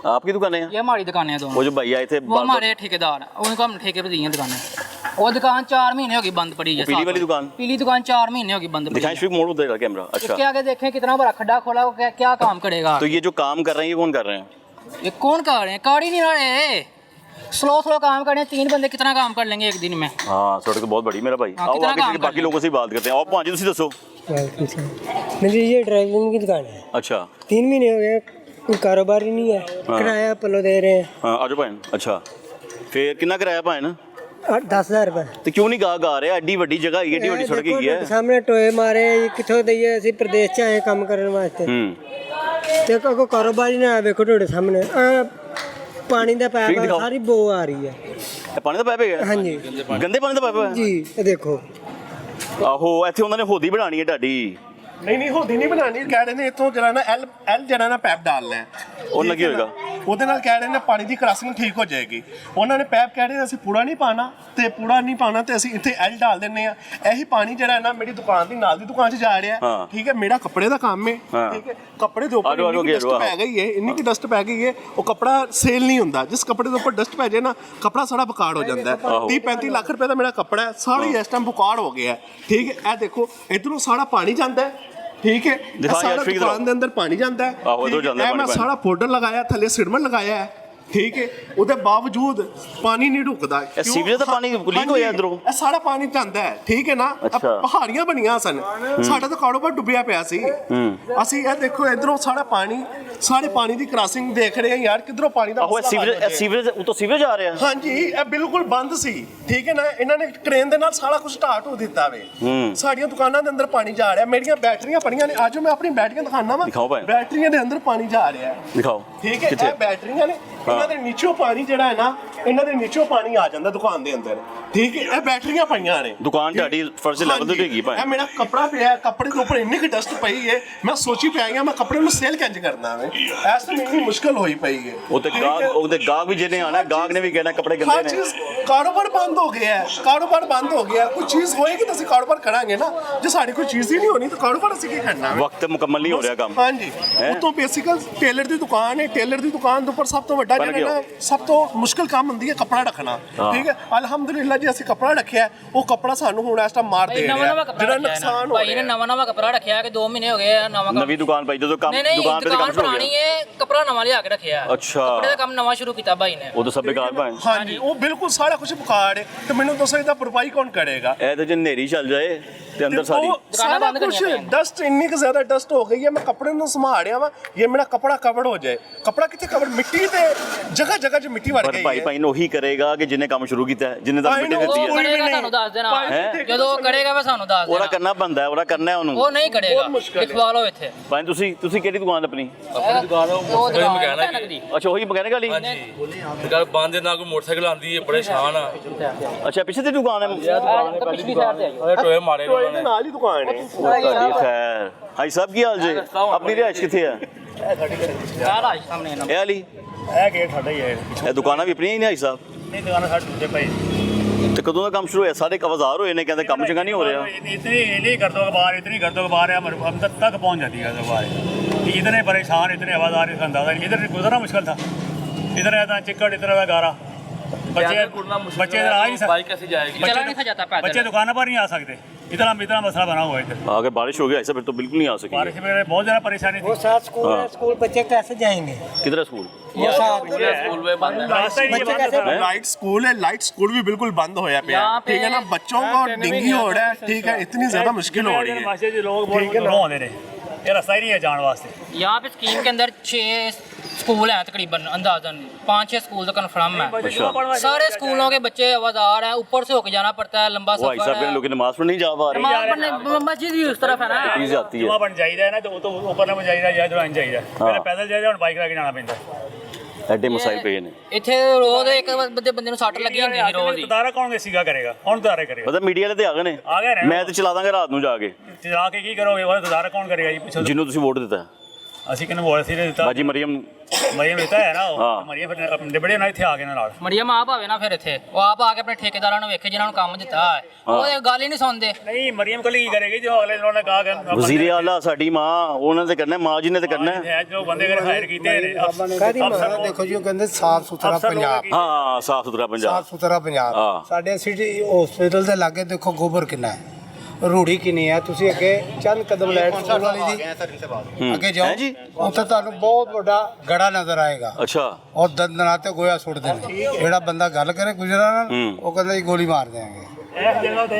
आपकी दुकानें हैं? ये हमारी दुकानें हैं दोनों। वो जो भाई आए थे वो हमारे ठेकेदार हैं, उनको हम ठेके पे दी हैं दुकानें। वो दुकान 4 महीने हो गई बंद पड़ी है। पीली वाली दुकान? पीली दुकान 4 महीने हो गई बंद पड़ी। दिखाएं शिव, मोड़ उधर कैमरा। अच्छा, इसके आगे देखें कितना बड़ा खड्डा खोला, वो क्या काम करेगा। तो ये जो काम कर रहे हैं ये कौन कर रहे हैं? ये कौन कर रहे हैं? कर ही नहीं रहे, स्लो काम कर रहे हैं। 3 बंदे कितना काम कर लेंगे एक दिन में? हाँ, सड़क तो बहुत बड़ी मेरा भाई। आओ आगे बाकी लोगों से बात करते हैं। आप पहुंचे तुसी दसो। मेरी ये ड्राइविंग की दुकान है। अच्छा, 3 महीने हो गए, कोई कारोबार ही नहीं है। किराया पलो दे रहे हैं। हाँ आजो भैन। अच्छा, फिर कितना किराया भैन? 10,000 रुपए। तो क्यों नहीं गा रहे? एडी ਵੱਡੀ जगह है, एडी ਵੱਡੀ सड़क है। सामने टोए मारे किथों दईए, ਅਸੀਂ ਪ੍ਰਦੇਸ਼ ਚ ਆਏ ਕੰਮ ਕਰਨ ਵਾਸਤੇ। ਤੇ ਕੋਈ ਕਾਰੋਬਾਰ ਹੀ ਨਾ ਵੇਖੋ ਤੁਹਾਡੇ ਸਾਹਮਣੇ ਪਾਣੀ ਦਾ ਪੈਪ ਸਾਰੀ ਬੋ ਆ ਰਹੀ ਹੈ। ਇਹ ਪਾਣੀ ਦਾ ਪੈਪ ਹੈ? ਹਾਂਜੀ, ਗੰਦੇ ਪਾਣੀ ਦਾ ਪੈਪ ਹੈ ਜੀ। ਇਹ ਦੇਖੋ, ਆਹੋ ਇੱਥੇ ਉਹਨਾਂ ਨੇ ਹੋਦੀ ਬਣਾਣੀ ਹੈ ਢਾਡੀ। ਨਹੀਂ ਹੋਦੀ ਨਹੀਂ ਬਣਾਣੀ, ਕਹਿ ਰਹੇ ਨੇ ਇੱਥੋਂ ਜਿਹੜਾ ਨਾ ਐਲ ਜਿਹੜਾ ਨਾ ਪੈਪ ਡਾਲਣਾ ਹੈ, ਉਹ ਲੱਗੀ ਹੋਏਗਾ। ਉਹਦੇ ਨਾਲ ਕਹਿ ਰਹੇ ਨੇ ਪਾਣੀ ਦੀ ਕ੍ਰਾਸਿੰਗ ਠੀਕ ਹੋ ਜਾਏਗੀ। ਉਹਨਾਂ ਨੇ ਪੈਪ ਕਹਿ ਰਹੇ ਅਸੀਂ ਪੂਰਾ ਨਹੀਂ ਪਾਣਾ, ਤੇ ਪੂਰਾ ਨਹੀਂ ਪਾਣਾ ਤੇ ਅਸੀਂ ਇੱਥੇ ਐਲ ਡਾਲ ਦਿੰਨੇ ਆ। ਇਹੀ ਪਾਣੀ ਜਿਹੜਾ ਹੈ ਨਾ ਮੇਰੀ ਦੁਕਾਨ ਦੀ ਨਾਲ ਦੀ ਦੁਕਾਨ 'ਚ ਜਾ ਰਿਹਾ। ਠੀਕ ਹੈ, ਮੇਰਾ ਕੱਪੜੇ ਦਾ ਕੰਮ ਹੈ। ਠੀਕ ਹੈ, ਕੱਪੜੇ ਦੇ ਉੱਪਰ ਇੰਨੀ ਡਸਟ ਪੈ ਗਈ ਹੈ, ਇੰਨੀ ਕਿ ਡਸਟ ਪੈ ਗਈ ਹੈ, ਉਹ ਕੱਪੜਾ ਸੇਲ ਨਹੀਂ ਹੁੰਦਾ। ਜਿਸ ਕੱਪੜੇ ਦੇ ਉੱਪਰ ਡਸਟ ਪੈ ਜਾਏ ਨਾ, ਕੱਪੜਾ ਸਾਰਾ ਬੁਕਾੜ ਹੋ ਜਾਂਦਾ ਹੈ। 30-35 ਲੱਖ ਰੁਪਏ ਦਾ ਮੇਰਾ ਕੱਪੜਾ ਹੈ, ਸਾਰਾ ਹੀ ਇਸ ਟਾਈਮ ਬੁਕਾੜ ਹੋ ਗਿਆ। ਠੀਕ ਹੈ, ਇਹ ਦੇਖੋ ਇਧਰੋਂ ਸਾਰਾ ਪਾਣੀ ਜਾਂਦਾ ਹੈ। ठीक है, सारा दुकान के अंदर पानी जाता है। मैं सारा पाउडर लगाया, थले सिरमन लगाया है। ठीक है, ਉਹਦੇ ਬਾਵਜੂਦ ਪਾਣੀ ਨਹੀਂ ਰੁਕਦਾ। ਸੀਵਰੇਜ ਦਾ ਪਾਣੀ ਲੀਕ ਹੋਇਆ ਇਧਰੋਂ, ਇਹ ਸਾਰਾ ਪਾਣੀ ਜਾਂਦਾ ਹੈ। ਠੀਕ ਹੈ ਨਾ, ਪਹਾੜੀਆਂ ਬਣੀਆਂ ਸਨ, ਸਾਡਾ ਤਾਂ ਕਾਰੋਬਾਰ ਡੁੱਬਿਆ ਪਿਆ ਸੀ। ਅਸੀਂ ਇਹ ਦੇਖੋ ਇਧਰੋਂ ਸਾਰਾ ਪਾਣੀ, ਸਾਰੇ ਪਾਣੀ ਦੀ ਕ੍ਰਾਸਿੰਗ ਦੇਖ ਰਹੇ ਹਾਂ ਯਾਰ, ਕਿਧਰੋਂ ਪਾਣੀ ਦਾ ਸੀਵਰੇਜ ਉਤੋਂ ਸੀਵਰੇਜ ਆ ਰਿਹਾ। ਹਾਂਜੀ, ਇਹ ਬਿਲਕੁਲ ਬੰਦ ਸੀ। ਠੀਕ ਹੈ ਨਾ, ਇਹਨਾਂ ਨੇ ਕ੍ਰੇਨ ਦੇ ਨਾਲ ਸਾਰਾ ਕੁਝ ਢਾਹ ਢੋ ਦਿੱਤਾ ਵੇ। ਸਾਡੀਆਂ ਦੁਕਾਨਾਂ ਦੇ ਅੰਦਰ ਪਾਣੀ ਜਾ ਰਿਹਾ। ਮੇਰੀਆਂ ਬੈਟਰੀਆਂ ਪੜੀਆਂ ਨੇ, ਅੱਜ ਮੈਂ ਆਪਣੀ ਬੈਟਰੀਆਂ ਦਿਖਾਣਾ ਵਾ। ਬੈਟਰੀਆਂ ਦੇ ਅੰਦਰ ਪਾਣੀ ਜਾ ਰਿਹਾ। ਦਿਖਾਓ। ਠੀਕ ਹੈ, ਇਹ ਬੈਟਰੀਆਂ ਨੇ, ਇਹਨਾਂ ਦੇ ਨੀਚੋਂ ਪਾਣੀ ਜਿਹੜਾ ਹੈ ਨਾ, ਇਹਨਾਂ ਦੇ ਨੀਚੋਂ ਪਾਣੀ ਆ ਜਾਂਦਾ ਦੁਕਾਨ ਦੇ ਅੰਦਰ। ਠੀਕ ਹੈ, ਇਹ ਬੈਟਰੀਆਂ ਪਈਆਂ ਨੇ। ਦੁਕਾਨ ਢਾਡੀ ਫਰਜ਼ ਲੈਵਲ ਤੇ ਹੈਗੀ ਭਾਈ। ਇਹ ਮੇਰਾ ਕੱਪੜਾ ਪਿਆ, ਕੱਪੜੇ ਦੇ ਉੱਪਰ ਇੰਨੀ ਕਿ ਡਸਟ ਪਈ ਹੈ, ਮੈਂ ਸੋਚੀ ਪਿਆ ਗਿਆ ਮੈਂ ਕੱਪੜੇ ਨੂੰ ਸੇਲ ਕਿੰਜ ਕਰਨਾ ਵੇ। ਐਸ ਤੋਂ ਇੰਨੀ ਮੁਸ਼ਕਲ ਹੋਈ ਪਈ ਹੈ। ਉਹਦੇ ਗਾਹਕ ਵੀ ਜਿਹਨੇ ਆਣਾ, ਗਾਹਕ ਨੇ ਵੀ ਕਹਿਣਾ ਕੱਪੜੇ ਗੰਦੇ ਨੇ। ਕਾਰੋਬਾਰ ਬੰਦ ਹੋ ਗਿਆ ਹੈ, ਕਾਰੋਬਾਰ ਬੰਦ ਹੋ ਗਿਆ। ਕੋਈ ਚੀਜ਼ ਹੋਏਗੀ ਤਾਂ ਅਸੀਂ ਕਾਰੋਬਾਰ ਕਰਾਂਗੇ ਨਾ। ਜੇ ਸਾਡੀ ਕੋਈ ਚੀਜ਼ ਹੀ ਨਹੀਂ ਹੋਣੀ ਤਾਂ ਕਾਰੋਬਾਰ ਅਸੀਂ ਕੀ ਕਰਨਾ? ਵਕਤ ਮੁਕੰਮਲ ਨਹੀਂ ਹੋ ਰਿਹਾ ਕੰਮ। ਹਾਂਜੀ, ਉਤੋਂ ਬੇਸਿਕਲ ਟੇਲਰ ਦੀ ਦੁਕਾਨ ਹੈ। ਟੇਲਰ ਦੀ ਦੁਕਾਨ ਦੇ ਉੱਪਰ ਸਭ ਤੋਂ ਵੱਡਾ ਜਿਹੜਾ ਨਾ, ਸਭ ਤੋਂ ਮੁਸ਼ਕਲ ਕੰਮ ਹੁੰਦੀ ਹੈ ਕੱਪੜਾ ਰੱਖਣਾ। ਠੀਕ ਹੈ, ਅਲਹਮਦੁਲਿਲਾ ਜੀ ਅਸੀਂ ਕੱਪੜਾ ਰੱਖਿਆ। ਉਹ ਕੱਪੜਾ ਸਾਨੂੰ ਹੁਣ ਇਸ ਟਾਈਮ ਮਾਰ ਦੇ ਰਿਹਾ, ਜਿਹੜਾ ਨੁਕਸਾਨ ਹੋ ਰਿਹਾ। ਨਵਾਂ ਕੱਪੜਾ ਰੱਖਿਆ ਕਿ 2 ਮਹੀਨੇ ਹੋ ਗਏ ਆ। ਨਵੀਂ ਦੁਕਾਨ ਪਾਈ, ਜਦੋਂ ਕੰਮ ਦੁਕਾਨ ਤੇ ਕੰਮ ਸ਼ੁਰੂ ਹੋ ਗਿਆ, ਕੱਪੜਾ ਨਵਾਂ ਲਿਆ ਕੇ ਰੱਖਿਆ। ਅੱਛਾ, ਕੱਪੜੇ ਦਾ ਕੰਮ ਨਵਾਂ ਸ਼ੁਰੂ ਕੀਤਾ ਭਾਈ ਨੇ। ਉਹ ਤਾਂ ਸਭ ਬੇਕਾਰ ਭਾਈ। ਹਾਂਜੀ, ਉਹ ਬਿਲਕੁਲ ਸਾਰਾ ਕੁਝ ਬੁਖਾਰ ਹੈ। ਤੇ ਮੈਨੂੰ ਦੱਸੋ ਇਹਦਾ ਭਰਪਾਈ ਕੌਣ ਕਰੇਗਾ? ਇਹ ਤਾਂ ਜੇ ਹਨੇਰੀ ਚੱਲ ਜਾਏ ਤੇ ਅੰਦਰ ਸਾਰੀ ਸਾਰਾ ਕੁਝ ਡਸਟ, ਇੰਨੀ ਕਿ ਜ਼ਿਆਦਾ ਡਸਟ ਹੋ ਗਈ ਹੈ। ਮੈਂ ਕੱਪੜੇ ਨੂੰ ਸੰਭਾਲਿਆ ਵਾ, ਇਹ ਮੇਰਾ ਕੱਪੜਾ ਕਵਰ ਹੋ ਜਾਏ। ਕੱਪੜਾ ਕਿੱਥੇ ਕਵਰ? ਮਿੱਟੀ ਤੇ ਜਗ੍ਹਾ ਜਗ੍ਹਾ 'ਚ ਮਿੱਟੀ ਵੜ ਗਈ ਹੈ। ਭਾਈ ਨੂੰ ਉਹੀ ਕਰੇਗਾ ਕਿ ਜਿਹਨੇ ਕੰਮ ਸ਼ੁਰੂ ਕੀਤਾ ਹੈ, ਜਿਹਨੇ ਤਾਂ ਮਿੱਟੀ ਦਿੱਤੀ ਹੈ। ਸਾਨੂੰ ਦੱਸ ਦੇਣਾ, ਜਦੋਂ ਕਰੇਗਾ ਵਾ ਸਾਨੂੰ ਦੱਸ ਦੇਣਾ। ਉਹਦਾ ਕਰਨਾ ਬੰਦਾ, ਉਹਦਾ ਕਰਨਾ ਉਹਨੂੰ। ਉਹ ਨਹੀਂ ਕਰੇਗਾ, ਲਿਖਵਾ ਲਓ ਇੱਥੇ। ਭਾਈ ਤੁਸੀਂ ਕਿਹੜੀ ਦੁਕਾਨ ਆਪਣੀ? ਆਪਣੀ ਦੁਕਾਨ ਉਹ ਮਕੈਨਿਕ ਦੀ। ਅੱਛਾ, ਉਹੀ ਮਕੈਨਿਕ ਵਾਲੀ। ਗੱਲ ਬੰਦ ਦੇ ਨਾਲ ਕੋਈ ਮੋਟਰਸਾਈਕਲ ਆਂਦੀ ਹੈ, ਪਰੇਸ਼ਾਨ ਆ। ਅੱਛਾ, ਪਿੱਛੇ ਦੀ ਦੁਕਾਨ ਹੈ। ਪਿਛਲੀ ਸਾਈਡ ਤੇ ਆਈ ਟੋਏ ਮਾਰੇ ਟੋਏ ਦੇ ਨਾਲ ਹੀ ਦੁਕਾਨ ਹੈ। ਤੁਹਾਡੀ ਖੈਰ। ਹਾਈ ਸਾਹਿਬ ਕੀ ਹਾਲ ਜੇ? ਆਪਣੀ ਰਿਹਾਇਸ਼ ਕਿੱਥੇ ਹੈ? ਇਹ ਵਾਲੀ ਇਹ ਗੇਟ ਸਾਡਾ ਹੀ ਹੈ। ਇਹ ਦੁਕਾਨਾਂ ਵੀ ਆਪਣੀਆਂ ਹੀ ਨੇ ਹਾਈ ਸਾਹਿਬ? ਨਹੀਂ, ਦੁਕਾਨਾਂ ਸਾਡੇ ਦੂਜੇ ਭਾਈ। ਤੇ ਕਦੋਂ ਦਾ ਕੰਮ ਸ਼ੁਰੂ ਹੋਇਆ? ਸਾਰੇ ਕਵਾਜ਼ਾਰ ਹੋਏ ਨੇ, ਕਹਿੰਦੇ ਕੰਮ ਚੰਗਾ नहीं हो रहा। इतनी कर दो बाहर, इतनी कर दो बाहर, हम तक पहुंच जाती है बाहर। इतने परेशान, इतने आवाज़ इसका अंदाजा नहीं। इधर गुजरना मुश्किल था, इधर रहता चिक्कड़, इधर रहता गारा। बच्चे इधर आ ही सकते, बच्चे दुकानों पर नहीं आ सकते। इतना मसला बना हुआ है इधर। अगर बारिश हो गया ऐसा फिर तो बिल्कुल नहीं आ सकेंगे। बारिश में बहुत ज़्यादा परेशानी थी। वो साथ स्कूल है, स्कूल बच्चे कैसे जाएंगे? किधर स्कूल? वो साथ स्कूल में बंद है। बच्चे कैसे? लाइट स्कूल है, लाइट स्कूल भी बिल्कुल बंद होया पिया। ठीक है ना, बच्चों को डेंगू हो रहा है। ठीक है, इतनी ज्यादा मुश्किल हो रही है। लोग बहुत रहे, ये रास्ता ही नहीं है जाने वास्ते। यहाँ पे स्कीम के अंदर 6 स्कूल हैं तकरीबन, अंदाजन 5-6 स्कूल तो कन्फर्म है। सारे स्कूलों के बच्चे आवाज़ार हैं, ऊपर से होके जाना पड़ता है, लंबा सफर है। लोग नमाज पढ़ने नहीं जा पा रहे। मस्जिद भी उस तरफ है ना, चीज़ आती है। बन जाइए ना तो ऊपर ना चाहिए या दौरान चाहिए, पहले पैदल जाइए और बाइक लेके जाना पैंदा। ਐਡੇ ਮਸਾਇਲ ਪਏ ਨੇ ਇੱਥੇ ਰੋਜ਼ ਇੱਕ ਬੰਦੇ ਨੂੰ ਸੱਟ ਲੱਗੀ ਹੁੰਦੀ ਸੀ ਰੋਜ਼ ਦੀ। ਤਦਾਰਾ ਕੌਣ ਸੀਗਾ ਕਰੇਗਾ, ਕੌਣ ਤਦਾਰਾ ਕਰੇਗਾ? ਮਤਲਬ ਮੀਡੀਆ ਵਾਲੇ ਤੇ ਆ ਗਏ ਨੇ, ਆ ਗਏ ਨੇ। ਮੈਂ ਤੇ ਚਲਾ ਦਾਂਗਾ ਰਾਤ ਨੂੰ ਜਾ ਕੇ। ਚਲਾ ਕੇ ਕੀ ਕਰੋਗੇ? ਉਹ ਤਦਾਰਾ ਕੌਣ ਕਰੇਗਾ ਜੀ ਪਿੱਛੇ? ਜਿਹਨੂੰ ਤੁਸੀਂ ਵੋਟ ਦਿੱਤਾ, ਅਸੀਂ ਕਿਹਨੂੰ ਵੋਟ ਸੀ ਦਿੱਤਾ? ਬਾਜੀ ਮਰੀਮ ਦਿੱਤਾ ਹੈ ਨਾ, ਹਾਂ। ਉਹ ਮਰੀਮ ਫਿਰ ਆਪਣੇ ਬੜੇ ਨਾਲ ਇੱਥੇ ਆ ਗਏ ਨਾਲ। ਮਰੀਮ ਆਪ ਆਵੇ ਨਾ ਫਿਰ ਇੱਥੇ, ਉਹ ਆਪ ਆ ਕੇ ਆਪਣੇ ਠੇਕੇਦਾਰਾਂ ਨੂੰ ਵੇਖੇ ਜਿਨ੍ਹਾਂ ਨੂੰ ਕੰਮ ਦਿੱਤਾ ਹੈ, ਉਹ ਇਹ ਗੱਲ ਹੀ ਨਹੀਂ ਸੁਣਦੇ। ਨਹੀਂ ਮਰੀਮ ਕੱਲੀ ਕੀ ਕਰੇਗੀ ਜੋ ਅਗਲੇ ਦਿਨ ਉਹਨੇ ਕਹਾ ਕਿ ਵਜ਼ੀਰ ਆਲਾ ਸਾਡੀ ਮਾਂ, ਉਹਨਾਂ ਨੇ ਕਰਨਾ, ਮਾਂ ਜੀ ਨੇ ਤੇ ਕਰਨਾ ਹੈ। ਜੋ ਬੰਦੇ ਕਰ ਹਾਇਰ ਕੀਤੇ ਨੇ ਦੇਖੋ ਜੀ ਉਹ ਕਹਿੰਦੇ ਸਾਫ ਸੁਥਰਾ ਪੰਜਾਬ, ਹਾਂ ਸਾਫ ਸੁਥਰਾ ਪੰਜਾਬ, ਸਾਫ ਸੁਥਰਾ ਪੰਜਾਬ। ਹਾਂ। ਸਾਡੇ ਸਿਟੀ ਹਸਪੀਟਲ ਦੇ ਲਾਗੇ ਦੇਖੋ ਗੋਬਰ ਕਿੰਨਾ ਹੈ, ਰੂੜੀ ਕਿੰਨੀ ਹੈ। ਤੁਸੀਂ ਅੱਗੇ ਚੰਦ ਕਦਮ ਲੈਟ ਸਕੂਲ ਵਾਲੀ ਦੀ ਅੱਗੇ ਜਾਓ, ਉੱਥੇ ਤੁਹਾਨੂੰ ਬਹੁਤ ਵੱਡਾ ਗੜਾ ਨਜ਼ਰ ਆਏਗਾ। ਅੱਛਾ। ਔਰ ਦੰਦਨਾ ਤੇ ਗੋਇਆ ਸੁੱਟਦੇ ਨੇ। ਜਿਹੜਾ ਬੰਦਾ ਗੱਲ ਕਰੇ ਗੁਜਰਾਂ ਨਾਲ, ਉਹ ਕਹਿੰਦਾ ਜੀ ਗੋਲੀ ਮਾਰ ਦੇਵਾਂਗੇ। ਇਸ ਜਗ੍ਹਾ ਤੇ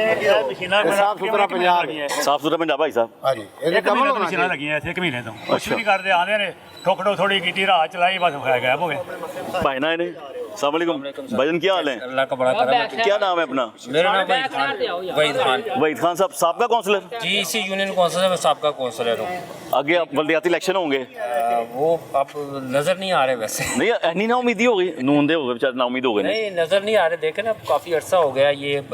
ਮਸ਼ੀਨਾਂ ਸਾਫ ਸੁਥਰਾ ਪੰਜਾਬ, ਸਾਫ ਸੁਥਰਾ ਪੰਜਾਬ ਭਾਈ ਸਾਹਿਬ। ਹਾਂਜੀ ਇਹਦੇ ਕੰਮ ਮਸ਼ੀਨਾਂ ਲੱਗੀਆਂ ਇੱਥੇ 1 ਮਹੀਨੇ ਤੋਂ, ਕੁਛ ਵੀ ਨਹੀਂ ਕਰਦੇ। ਆਉਂਦੇ ਨੇ ਠੋਕੜੋ ਥੋੜੀ ਕੀਤੀ, ਰਾਤ ਚਲਾਈ, ਬਸ ਗਾਇਬ ਹੋ गए। भाई ना इन्हें अस्सलाम वालेकुम भाईजान, क्या हाल है? अल्लाह का बड़ा करम है। क्या नाम है अपना? मेरा नाम वहीद खान। वहीद खान साहब, साहब का काउंसलर? जी इसी यूनियन कौंसिल में साहब काउंसलर हूँ। आगे अब बल्दियाती इलेक्शन होंगे, वो अब नजर नहीं आ रहे वैसे। नहीं ऐनी ना उम्मीद ही हो गई, नूंदे हो गए बेचारे, ना उम्मीद हो गए। नहीं नजर नहीं आ रहे। देखे ना काफी अरसा हो गया, ये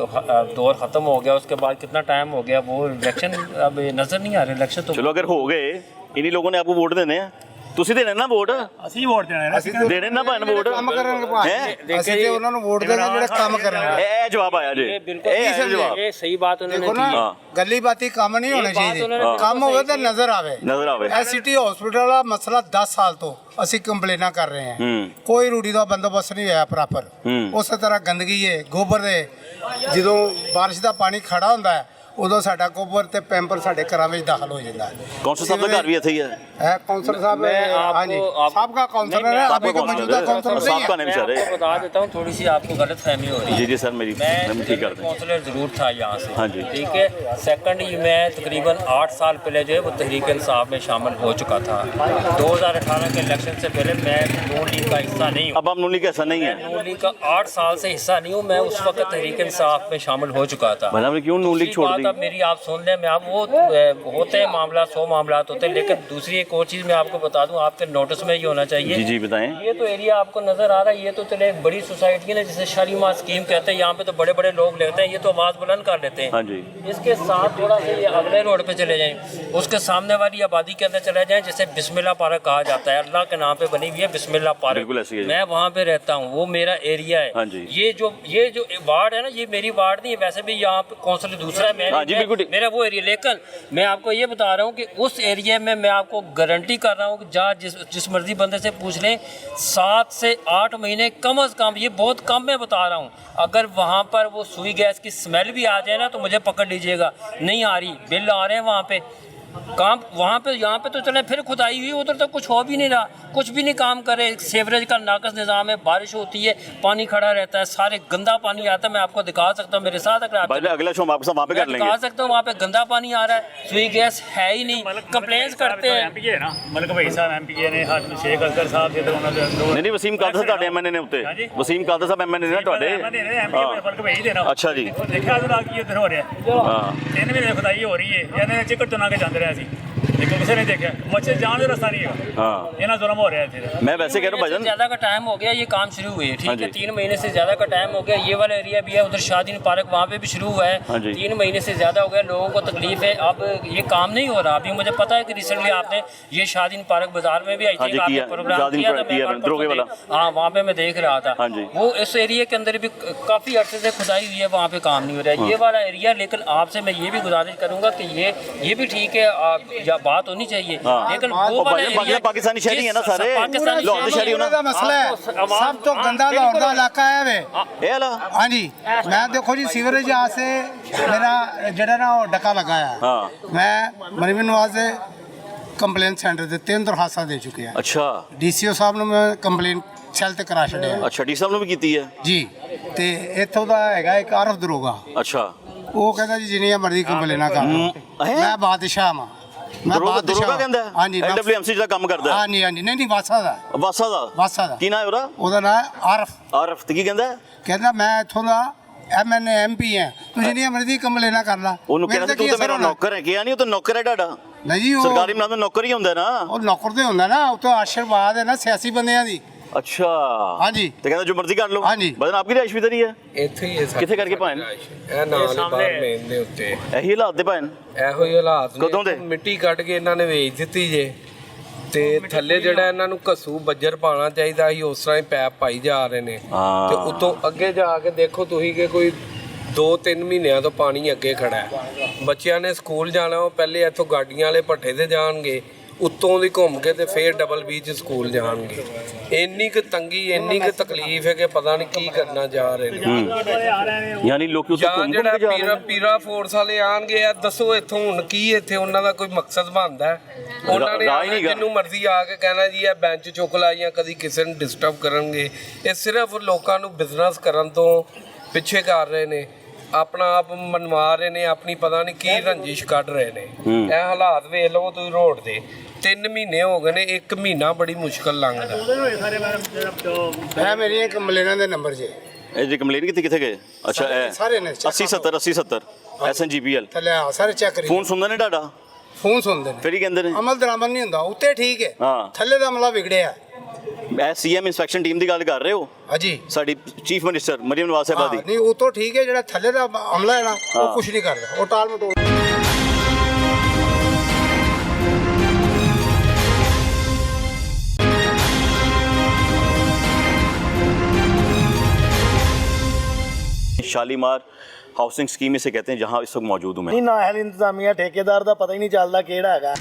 दौर खत्म हो गया, उसके बाद कितना टाइम हो गया, वो इलेक्शन अब नजर नहीं आ रहे। इलेक्शन तो चलो अगर हो गए, इन्हीं लोगों ने आपको वोट देने हैं, ਤੁਸੀਂ ਦੇਣਾ ਨਾ ਵੋਟ, ਅਸੀਂ ਵੋਟ ਦੇਣਾ ਨਾ, ਦੇਣੇ ਨਾ ਭਾਣ ਵੋਟ, ਕੰਮ ਕਰਨਗੇ ਭਾਈ। ਅਸੀਂ ਤੇ ਉਹਨਾਂ ਨੂੰ ਵੋਟ ਦੇਣਾ ਜਿਹੜੇ ਕੰਮ ਕਰਨਗੇ। ਇਹ ਜਵਾਬ ਆਇਆ ਜੀ, ਇਹ ਜਵਾਬ। ये सही बात उन्होंने ਦੇਖੋ ਨਾ, ਗੱਲੀ ਬਾਤੀ ਕੰਮ ਨਹੀਂ ਹੋਣੇ ਚਾਹੀਦੇ। ਕੰਮ ਹੋਵੇ ਤਾਂ ਨਜ਼ਰ ਆਵੇ, ਨਜ਼ਰ ਆਵੇ। ਇਹ ਸਿਟੀ ਹਸਪੀਟਲ ਦਾ ਮਸਲਾ 10 ਸਾਲ ਤੋਂ ਅਸੀਂ ਕੰਪਲੇਨਾਂ ਕਰ ਰਹੇ ਹਾਂ, ਕੋਈ ਰੂੜੀ ਦਾ ਬੰਦੋਬਸਤ ਨਹੀਂ ਹੋਇਆ ਪ੍ਰੋਪਰ। ਉਸੇ ਤਰ੍ਹਾਂ ਗੰਦਗੀ ਹੈ, ਗੋਬਰ ਦੇ, ਜਦੋਂ ਬਾਰਿਸ਼ ਦਾ ਪਾਣੀ ਖੜਾ ਹੁੰਦਾ ਹੈ ਉਦੋਂ ਸਾਡਾ ਗੋਬਰ ਤੇ ਪੈਂਪਰ ਸਾਡੇ ਘਰਾਂ ਵਿੱਚ ਦਾਖਲ ਹੋ ਜਾਂਦਾ ਹੈ। ਕੌਂਸਲ ਸਾਹਿਬ ਦਾ ਘਰ ਵੀ ਇੱਥੇ ਹੀ ਹੈ। है काउंसलर साहब, हाँ जी, साहब का काउंसलर है, अभी का मौजूदा काउंसलर नहीं साहब का है। नहीं बेचारे। आपको बता देता हूँ, थोड़ी सी आपको गलत फहमी हो रही है। जी जी सर, मेरी मैं ठीक कर दें। काउंसलर जरूर था यहाँ से, हाँ जी। ठीक है। सेकंड मैं तकरीबन 8 साल पहले जो है वो तहरीक इंसाफ में शामिल हो चुका था। 2018 के इलेक्शन से पहले मैं नून लीग का हिस्सा नहीं हूँ। अब हम नून लीग का हिस्सा नहीं है, नून लीग का 8 साल से हिस्सा नहीं हूँ। मैं उस वक्त तहरीक इंसाफ में शामिल हो चुका था। मैंने क्यों नून लीग छोड़ दी? अब मेरी आप सुन लें, मैं आप वो होते हैं मामला, 100 मामला होते हैं, लेकिन दूसरी एक और चीज़ मैं आपको बता दूं, आपके नोटिस में ये होना चाहिए। जी जी बताएं। ये तो एरिया आपको नजर आ रहा है, ये तो चले एक बड़ी सोसाइटी है ना, जिसे शालीमार स्कीम कहते हैं। यहाँ पे तो बड़े बड़े लोग लेते हैं, ये तो आवाज़ बुलंद कर लेते हैं। हाँ जी। इसके साथ थोड़ा सा ये अगले रोड पे चले जाएं, उसके सामने वाली आबादी के अंदर चले जाएं, जिसे बिस्मिल्लाह पार्क कहा जाता है, अल्लाह के नाम पे बनी हुई है बिस्मिल्लाह पार्क। बिल्कुल ऐसी है। मैं वहाँ पे रहता हूँ, वो मेरा एरिया है। हाँ जी। ये जो वार्ड है ना, ये मेरी वार्ड नहीं है, वैसे भी यहाँ पे कौंसिल दूसरा है, हाँ जी, बिल्कुल। मेरा वो एरिया। लेकिन मैं आपको ये बता रहा हूँ कि उस एरिया में मैं आपको गारंटी कर रहा हूँ कि जहाँ जिस मर्जी बंदे से पूछ लें, 7 से 8 महीने कम अज़ कम, ये बहुत कम मैं बता रहा हूँ, अगर वहाँ पर वो सुई गैस की स्मेल भी आ जाए ना तो मुझे पकड़ लीजिएगा। नहीं आ रही, बिल आ रहे हैं वहाँ पे काम, वहाँ पे यहाँ पे तो चले फिर खुदाई हुई, उधर तो कुछ हो भी नहीं रहा, कुछ भी नहीं काम करे। सीवरेज का नाकस निज़ाम है, बारिश होती है पानी खड़ा रहता है, सारे गंदा पानी आता है। मैं आपको दिखा सकता हूँ, मेरे साथ अगर अगला शो आपके साथ वहाँ पे कर लेंगे, दिखा सकता हूँ, वहाँ पे गंदा पानी आ रहा है, सुई गैस है ही नहीं, कंप्लेंट्स करते हैं। एमपीए है ना, मलक भाई साहब एमपीए ने, शेख असगर साहब जिधर उन्होंने नहीं वसीम कादर साहब एमएनए ने उत्ते, वसीम कादर साहब एमएनए ने ਤੁਹਾਡੇ। मलक भाई देना। अच्छा जी। देखा अगर की उधर हो रहा है, हाँ 3 महीने खुदाई हो रही है, यानी चिकट चुना के जाते रहे सी, लेकिन किसी ने देखा मच्छर जान का रास्ता नहीं है। हाँ ये ना जुल्म हो रहा है फिर। मैं वैसे कह रहा हूँ भाईजान, ज़्यादा का टाइम हो गया, ये काम शुरू हुए, हाँ ठीक है। 3 महीने से ज़्यादा का टाइम हो गया। ये वाला एरिया भी है, उधर शादीन पार्क वहाँ पे भी शुरू हुआ है। हाँ जी। 3 महीने से ज़्यादा हो गया, लोगों को तकलीफ है। अब ये काम नहीं हो रहा। अभी मुझे पता है कि रिसेंटली आपने ये शादीन पार्क बाजार में भी आई हाँ जी, थी, आपने किया। प्रोग्राम शादीन किया पार्क था, किया, दरोगे वाला। हाँ वहाँ पे मैं देख रहा था। हाँ जी। वो इस एरिया के अंदर भी काफ़ी अर्से से खुदाई हुई है, वहाँ पे काम नहीं हो रहा है। ये वाला एरिया, लेकिन आपसे मैं ये भी गुजारिश करूँगा कि ये भी ठीक है, या बात होनी चाहिए, लेकिन वो वाला एरिया पाकिस्तानी शहरी है ना सारे, पाकिस्तानी लाहौर शहरी हो ना। ਦਾ ਮਸਲਾ ਹੈ, ਸਭ ਤੋਂ ਗੰਦਾ ਲਾਹੌਰ ਦਾ ਇਲਾਕਾ ਹੈ ਵੇ। ਇਹ ਵਾਲਾ हाँ जी, मैं देखो जी सीवरेज यहाँ से मेरा जड़ा ना वो डका लगाया। हाँ। मैं मरीम नवाज से कंप्लेन सेंटर ਦੇ 3 ਦਰਖਾਸਤਾਂ ਦੇ ਚੁੱਕੇ ਹਾਂ। अच्छा ਡੀਸੀਓ ਸਾਹਿਬ ਨੂੰ ਮੈਂ ਕੰਪਲੇਨ ਸੈੱਲ ਤੇ ਕਰਾ ਛੱਡਿਆ अच्छा डी साहब ने भी ਕੀਤੀ है। ਜੀ। ਤੇ ਇੱਥੋਂ ਦਾ ਹੈਗਾ ਇੱਕ ਆਰਫ ਦਰੋਗਾ, अच्छा ਉਹ ਕਹਿੰਦਾ ਜੀ ਜਿੰਨੀਆਂ ਮਰਜ਼ੀ ਕੰਪਲੇਨਾਂ ਕਰ ਲਓ, ਮੈਂ ਬਾਦਸ਼ਾਹ ਹਾਂ। ਮੈਂ ਦਰੋਗਾ ਕਹਿੰਦਾ ਹੈ? ਹਾਂਜੀ LWMC ਦਾ ਕੰਮ ਕਰਦਾ ਹੈ। ਹਾਂਜੀ ਹਾਂਜੀ, ਨਹੀਂ ਨਹੀਂ ਵਾਸਾ ਦਾ, ਵਾਸਾ ਦਾ। ਵਾਸਾ ਦਾ ਕੀ ਨਾਮ ਹੈ ਉਹਦਾ? ਉਹਦਾ ਨਾਮ ਆਰਫ। ਆਰਫ ਤੇ ਕੀ ਕਹਿੰਦਾ? ਕਹਿੰਦਾ ਮੈਂ ਇੱਥੋਂ ਦਾ MNA MP ਹੈ, ਤੂੰ ਜਿੰਨੀਆਂ ਮਰਜ਼ੀ ਕੰਪਲੇਨਾਂ ਕਰ ਲਾ। ਉਹਨੂੰ ਕਹਿੰਦਾ ਤੂੰ ਤਾਂ ਮੇਰਾ ਨੌਕਰ ਹੈ। ਕਿਹਾ ਨਹੀਂ, ਉਹ ਤਾਂ ਨੌਕਰ ਹੈ ਤੁਹਾਡਾ। ਨਹੀਂ ਜੀ, ਉਹ ਸਰਕਾਰੀ ਮੁਲਾਜ਼ਮ ਨੌਕਰ ਹੀ ਹੁੰਦਾ ਨਾ। ਉਹ ਨੌਕਰ ਤੇ ਹੁੰਦਾ ਨਾ, ਉਹ ਤਾਂ ਆਸ਼ੀਰਵਾਦ ਹੈ ਨਾ ਸਿਆਸੀ ਬੰਦਿਆਂ ਦੀ। ਅੱਛਾ ਹਾਂਜੀ ਤੇ ਕਹਿੰਦਾ ਜੋ ਮਰਜ਼ੀ ਕਰ ਲਓ ਹਾਂਜੀ। ਬਦਨ ਆਪਕੀ ਰਿਹਾਇਸ਼ ਵੀ ਤੇਰੀ ਹੈ ਇੱਥੇ ਹੀ ਹੈ ਕਿੱਥੇ ਕਰਕੇ ਭਾਣ ਇਹ ਨਾਲ ਹੀ ਬਾਹਰ ਮੇਨ ਦੇ ਉੱਤੇ ਇਹੀ ਹਾਲਾਤ ਦੇ ਭਾਣ ਇਹੋ ਹੀ ਹਾਲਾਤ ਨੇ। ਕਦੋਂ ਦੇ? ਮਿੱਟੀ ਕੱਢ ਕੇ ਇਹਨਾਂ ਨੇ ਵੇਚ ਦਿੱਤੀ ਜੇ ਤੇ ਥੱਲੇ ਜਿਹੜਾ ਇਹਨਾਂ ਨੂੰ ਘਸੂ ਬੱਜਰ ਪਾਉਣਾ ਚਾਹੀਦਾ ਸੀ ਉਸ ਤਰ੍ਹਾਂ ਹੀ ਪੈਪ ਪਾਈ ਜਾ ਰਹੇ ਨੇ ਹਾਂ। ਤੇ ਉਤੋਂ ਅੱਗੇ ਜਾ ਕੇ ਦੇਖੋ ਤੁਸੀਂ ਕਿ ਕੋਈ 2-3 ਮਹੀਨਿਆਂ ਤੋਂ ਪਾਣੀ ਅੱਗੇ ਖੜਾ ਹੈ। ਬੱਚਿਆਂ ਨੇ ਸਕੂਲ ਜਾਣਾ ਉਹ ਪਹਿਲੇ ਇੱਥੋਂ ਗਾਡੀਆਂ ਵਾਲੇ ਭੱਠੇ ਤੇ ਜਾਣਗੇ ਉੱਤੋਂ ਦੀ ਘੁੰਮ ਕੇ ਤੇ ਫੇਰ ਡਬਲ ਬੀਚ ਸਕੂਲ ਜਾਣਗੇ। ਇੰਨੀ ਕੁ ਤੰਗੀ ਇੰਨੀ ਕੁ ਤਕਲੀਫ ਹੈ ਕਿ ਪਤਾ ਨਹੀਂ ਕੀ ਕਰਨਾ ਜਾ ਰਹੇ ਨੇ। ਯਾਨੀ ਲੋਕੀ ਉੱਥੇ ਜਾਂ ਘੁੰਮ ਜਿਹੜਾ ਕੇ ਜਾ ਰਹੇ ਨੇ ਪੀਰਾ ਫੋਰਸ ਵਾਲੇ ਆਣਗੇ ਆ ਦੱਸੋ ਇੱਥੋਂ ਹੁਣ ਕੀ ਇੱਥੇ ਉਹਨਾਂ ਦਾ ਕੋਈ ਮਕਸਦ ਬਣਦਾ ਹੈ? ਉਹਨਾਂ ਨੇ ਰਾਹ ਹੀ ਆਉਣਾ ਨਹੀਂ ਗਾ। ਜਿਹਨੂੰ ਮਰਜ਼ੀ ਆ ਕੇ ਕਹਿਣਾ ਜੀ ਇਹ ਬੈਂਚ ਚੁੱਕ ਲਾ ਜਾਂ ਕਦੀ ਕਿਸੇ ਨੂੰ ਡਿਸਟਰਬ ਕਰਨਗੇ। ਇਹ ਸਿਰਫ ਲੋਕਾਂ ਨੂੰ ਬਿਜ਼ਨਸ ਕਰਨ ਤੋਂ ਪਿੱਛੇ ਕਰ ਰਹੇ ਨੇ, ਆਪਣਾ ਆਪ ਮਨਵਾ ਰਹੇ ਨੇ, ਆਪਣੀ ਪਤਾ ਨਹੀਂ ਕੀ ਰੰਜਿਸ਼ ਕੱਢ ਰਹੇ ਨੇ। ਇਹ ਹਾਲਾਤ ਵੇਖ ਲਓ ਤੁਸੀਂ ਰੋਡ ਦੇ 3 ਮਹੀਨੇ ਹੋ ਗਏ ਨੇ, 1 ਮਹੀਨਾ ਬੜੀ ਮੁਸ਼ਕਲ ਲੰਘਦਾ। ਇਹ ਮੇਰੀ ਇੱਕ ਮਲੇਨਾ ਦੇ ਨੰਬਰ ਜੇ ਇਹ ਜੀ ਕੰਪਲੇਨ ਕਿੱਥੇ ਗਏ ਅੱਛਾ ਇਹ ਸਾਰੇ ਨੇ 80 70 SNGPL ਥੱਲੇ ਆ ਸਾਰੇ ਚੈੱਕ ਕਰੀ ਫੋਨ ਸੁਣਦਾ ਨੇ ਤੁਹਾਡਾ ਫੋਨ ਸੁਣਦੇ ਨੇ ਫਿਰ ਹੀ ਕਹਿੰਦੇ ਨੇ ਅਮਲ ਦਰਾਮਦ ਨਹੀਂ ਹੁੰਦਾ ਉੱਤੇ ਠੀਕ ਹੈ ਹਾਂ। ਥੱਲੇ ਦਾ ਅਮਲਾ ਵਿਗੜਿਆ ਇਹ ਸੀਐਮ ਇਨਸਪੈਕਸ਼ਨ ਟੀਮ ਦੀ ਗੱਲ ਕਰ ਰਹੇ ਹੋ ਹਾਂਜੀ ਸਾਡੀ ਚੀਫ ਮਿਨਿਸਟਰ ਮਰੀਮ ਨਵਾਜ਼ ਸਾਹਿਬਾ ਦੀ ਨਹੀਂ ਉਹ ਤਾਂ ਠੀਕ ਹੈ ਜਿਹੜਾ ਥੱਲੇ ਦਾ ਅਮਲਾ ਹੈ ਨਾ ਉਹ ਕੁਝ ਨਹੀਂ ਕਰਦਾ ਉਹ ਟਾਲ ਮਟੋਲ शालीमार हाउसिंग स्कीम इसे कहते हैं जहां इस वक्त मौजूद हूँ मैं ਨਹੀਂ ਨਾ ਹੈ ਇੰਤਜ਼ਾਮੀਆ ਠੇਕੇਦਾਰ ਦਾ ਪਤਾ ਹੀ ਨਹੀਂ ਚੱਲਦਾ ਕਿਹੜਾ ਹੈਗਾ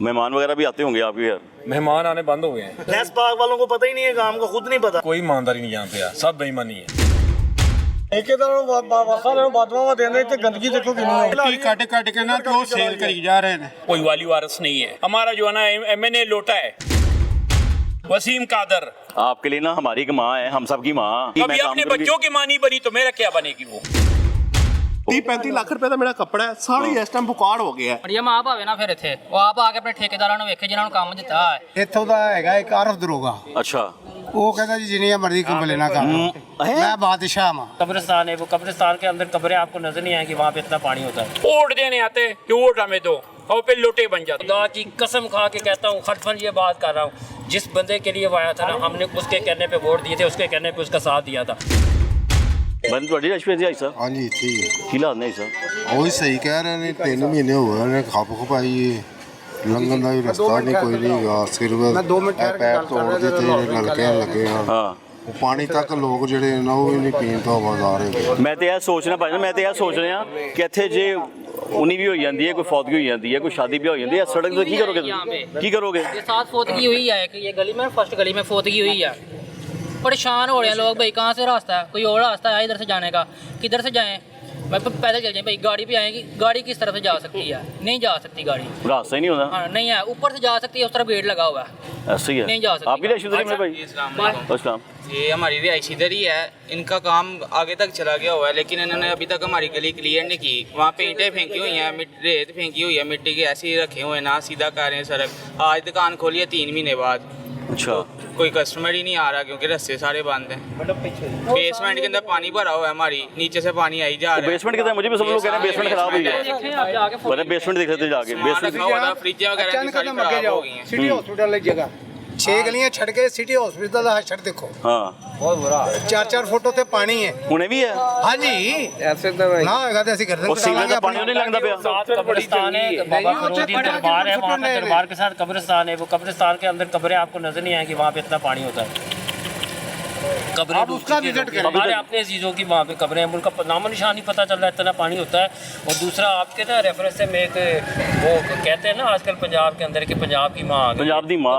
मेहमान वगैरह भी आते होंगे आपके यार मेहमान आने बंद हो गए हैं लेस पार्क वालों को पता ही नहीं है काम का खुद नहीं पता कोई ईमानदारी नहीं यहाँ पे यार सब बेईमानी है ਠੇਕੇਦਾਰਾਂ ਨੂੰ ਵਾਸਾਂ ਨੂੰ ਬਾਦਵਾਵਾਂ ਦੇਂਦੇ ਤੇ ਗੰਦਗੀ ਦੇਖੋ ਕਿੰਨੀ ਹੈ ਮਿੱਟੀ ਕੱਟ ਕੱਟ ਕੇ ਨਾ ਤੇ ਉਹ ਸੇਲ ਕਰੀ ਜਾ ਰਹੇ ਨੇ कोई वाली वारस नहीं है हमारा जो है ना MNA लोटा है वसीम कादर आपके लिए ना हमारी एक माँ है हम सब की माँ अभी अपने बच्चों की माँ नहीं बनी तो मेरा क्या बनेगी वो 30-35 ਲੱਖ ਰੁਪਏ ਦਾ ਮੇਰਾ ਕੱਪੜਾ ਹੈ ਸਾਰੇ ਇਸ ਟਾਈਮ ਬੁਕਾਰ ਹੋ ਗਿਆ ਅੜੀਆ ਆਪ ਆਵੇ ਨਾ ਫਿਰ ਇੱਥੇ ਉਹ ਆਪ ਆ ਕੇ ਆਪਣੇ ਠੇਕੇਦਾਰਾਂ ਨੂੰ ਵੇਖੇ ਜਿਨ੍ਹਾਂ ਨੂੰ ਕੰਮ ਦਿੱਤਾ ਹੈ ਇੱਥੋਂ ਦਾ ਹੈਗਾ ਇੱਕ ਆਰਫ ਦਰੋਗਾ अच्छा ਉਹ ਕਹਿੰਦਾ ਜੀ ਜਿੰਨੀਆਂ ਮਰਜ਼ੀ ਕੰਪਲੇਨਾਂ ਕਰ ਲਓ ਮੈਂ ਬਾਦਸ਼ਾਹ ਹਾਂ कब्रिस्तान है वो कब्रिस्तान के अंदर कब्रें आपको नजर नहीं आएंगी वहाँ पे इतना पानी होता है। वोट देने आते कि वोट हमें दो और फिर लोटे बन जाते खुदा की कसम खा के कहता हूँ खटफन ये बात कर रहा हूँ जिस बंदे के लिए वो आया था ना हमने उसके कहने पे वोट दिए थे उसके कहने पे उसका साथ दिया था। बन ਤੁਹਾਡੀ ਰਸ਼ਵੀ ਜੀ ਆਈ ਹਾਂਜੀ ਠੀਕ ਹੈ ਕੀ ਹਾਲਾਤ ਨੇ ਸਰ ਉਹੀ ਸਹੀ ਕਹਿ ਰਹੇ ਨੇ 3 ਮਹੀਨੇ ਹੋ ਗਏ ਨੇ ਖੱਪ ਖਪਾਈ ਲੰਘਣ ਦਾ ਵੀ ਰਸਤਾ ਨਹੀਂ ਕੋਈ ਨਹੀਂ ਗਾ ਸਿਰਫ ਪੈਪ ਤੋੜ ਦਿੱਤੇ ਜਿਹੜੇ ਨਲਕੇ ਲੱਗੇ ਆ ਹਾਂ ਉਹ ਪਾਣੀ ਤੱਕ ਲੋਕ ਜਿਹੜੇ ਨੇ ਉਹ ਵੀ ਨਹੀਂ ਪੀਣ ਤੋਂ ਆਵਾਜ਼ ਰਹੇ ਮੈਂ ਤੇ ਇਹ ਸੋਚਣਾ ਭਾਈ ਮੈਂ ਤੇ ਇਹ ਸੋਚ ਰਿਹਾ ਕਿ ਇੱਥੇ ਜੇ ਉਨੀ ਵੀ ਹੋਈ ਜਾਂਦੀ ਹੈ ਕੋਈ ਫੌਤਗੀ ਹੋਈ ਜਾਂਦੀ ਹੈ ਕੋਈ ਸ਼ਾਦੀ ਵੀ ਹੋ ਜਾਂਦੀ ਹੈ ਸੜਕ ਤੇ ਕੀ ਕਰੋਗੇ ਤੁਸੀਂ? ਕੀ ਕਰੋਗੇ ये साथ फोतगी हुई है कि ये गली में फर्स्ट गली में फोतगी हुई है परेशान हो रहे हैं लोग भाई कहाँ से रास्ता है कोई और रास्ता है इधर से जाने का किधर से जाएं मैं पैदल चल जाएं भाई गाड़ी भी आएगी गाड़ी किस तरफ से जा सकती है नहीं जा सकती गाड़ी रास्ता ही नहीं होता हाँ नहीं है ऊपर से जा सकती है उस तरफ गेट लगा हुआ है ऐसे ही है नहीं जा सकती। आपकी रशवि मेरे भाई अस्सलाम ये हमारी रिहाइश इधर ही है इनका काम आगे तक चला गया हुआ है लेकिन इन्होंने अभी तक हमारी गली क्लियर नहीं की वहाँ पे ईंटें फेंकी हुई हैं रेत फेंकी हुई है मिट्टी के ऐसे ही रखे हुए हैं ना सीधा कर रहे हैं सड़क आज दुकान खोली है 3 महीने बाद अच्छा कोई कस्टमर ही नहीं आ रहा क्योंकि रास्ते सारे बंद हैं बेसमेंट के अंदर पानी भरा हुआ है हमारी नीचे से पानी आई जा रहा है बेसमेंट के अंदर मुझे भी सब लोग कह रहे हैं बेसमेंट खराब हुई है मैंने बेसमेंट देख लेते जाके बेसमेंट फ्रिज वगैरह की सारी खराब हो गई हैं ਸਿਟੀ ਹਸਪੀਟਲ ਦੀ ਜਗ੍ਹਾ 6 ਗਲੀਆਂ ਛੱਡ ਕੇ ਸਿਟੀ ਹਸਪੀਟਲ ਦਾ ਹਸ਼ਰ ਦੇਖੋ हाँ ਬਹੁਤ ਬੁਰਾ 4-4 ਫੁੱਟ ਉੱਤੇ ਪਾਣੀ ਹੈ ਹੁਣੇ ਵੀ ਹੈ ਹਾਂਜੀ ਐਸੇ ਤਾਂ ਨਾ ਹੋਏਗਾ ਤੇ ਅਸੀਂ ਕਰਦੇ ਉਹ ਸੀਵਰ ਦਾ ਪਾਣੀ ਨਹੀਂ ਲੰਘਦਾ ਪਿਆ साथ कब्रिस्तान है बाबा फरीदुद्दीन दरबार है वहाँ पे दरबार के साथ कब्रिस्तान है वो कब्रिस्तान के अंदर कब्रें आपको नजर नहीं आएंगी वहाँ पे इतना पानी होता है कब्रें आप उसका विजिट करें। हमारे अपने अजीजों की वहाँ पे कब्रें हैं उनका नामो निशान नहीं पता चल रहा है इतना पानी होता है। और दूसरा आपके ना रेफरेंस से मैं एक वो कहते हैं ना आजकल पंजाब के अंदर कि पंजाब की माँ आ गई पंजाब दी माँ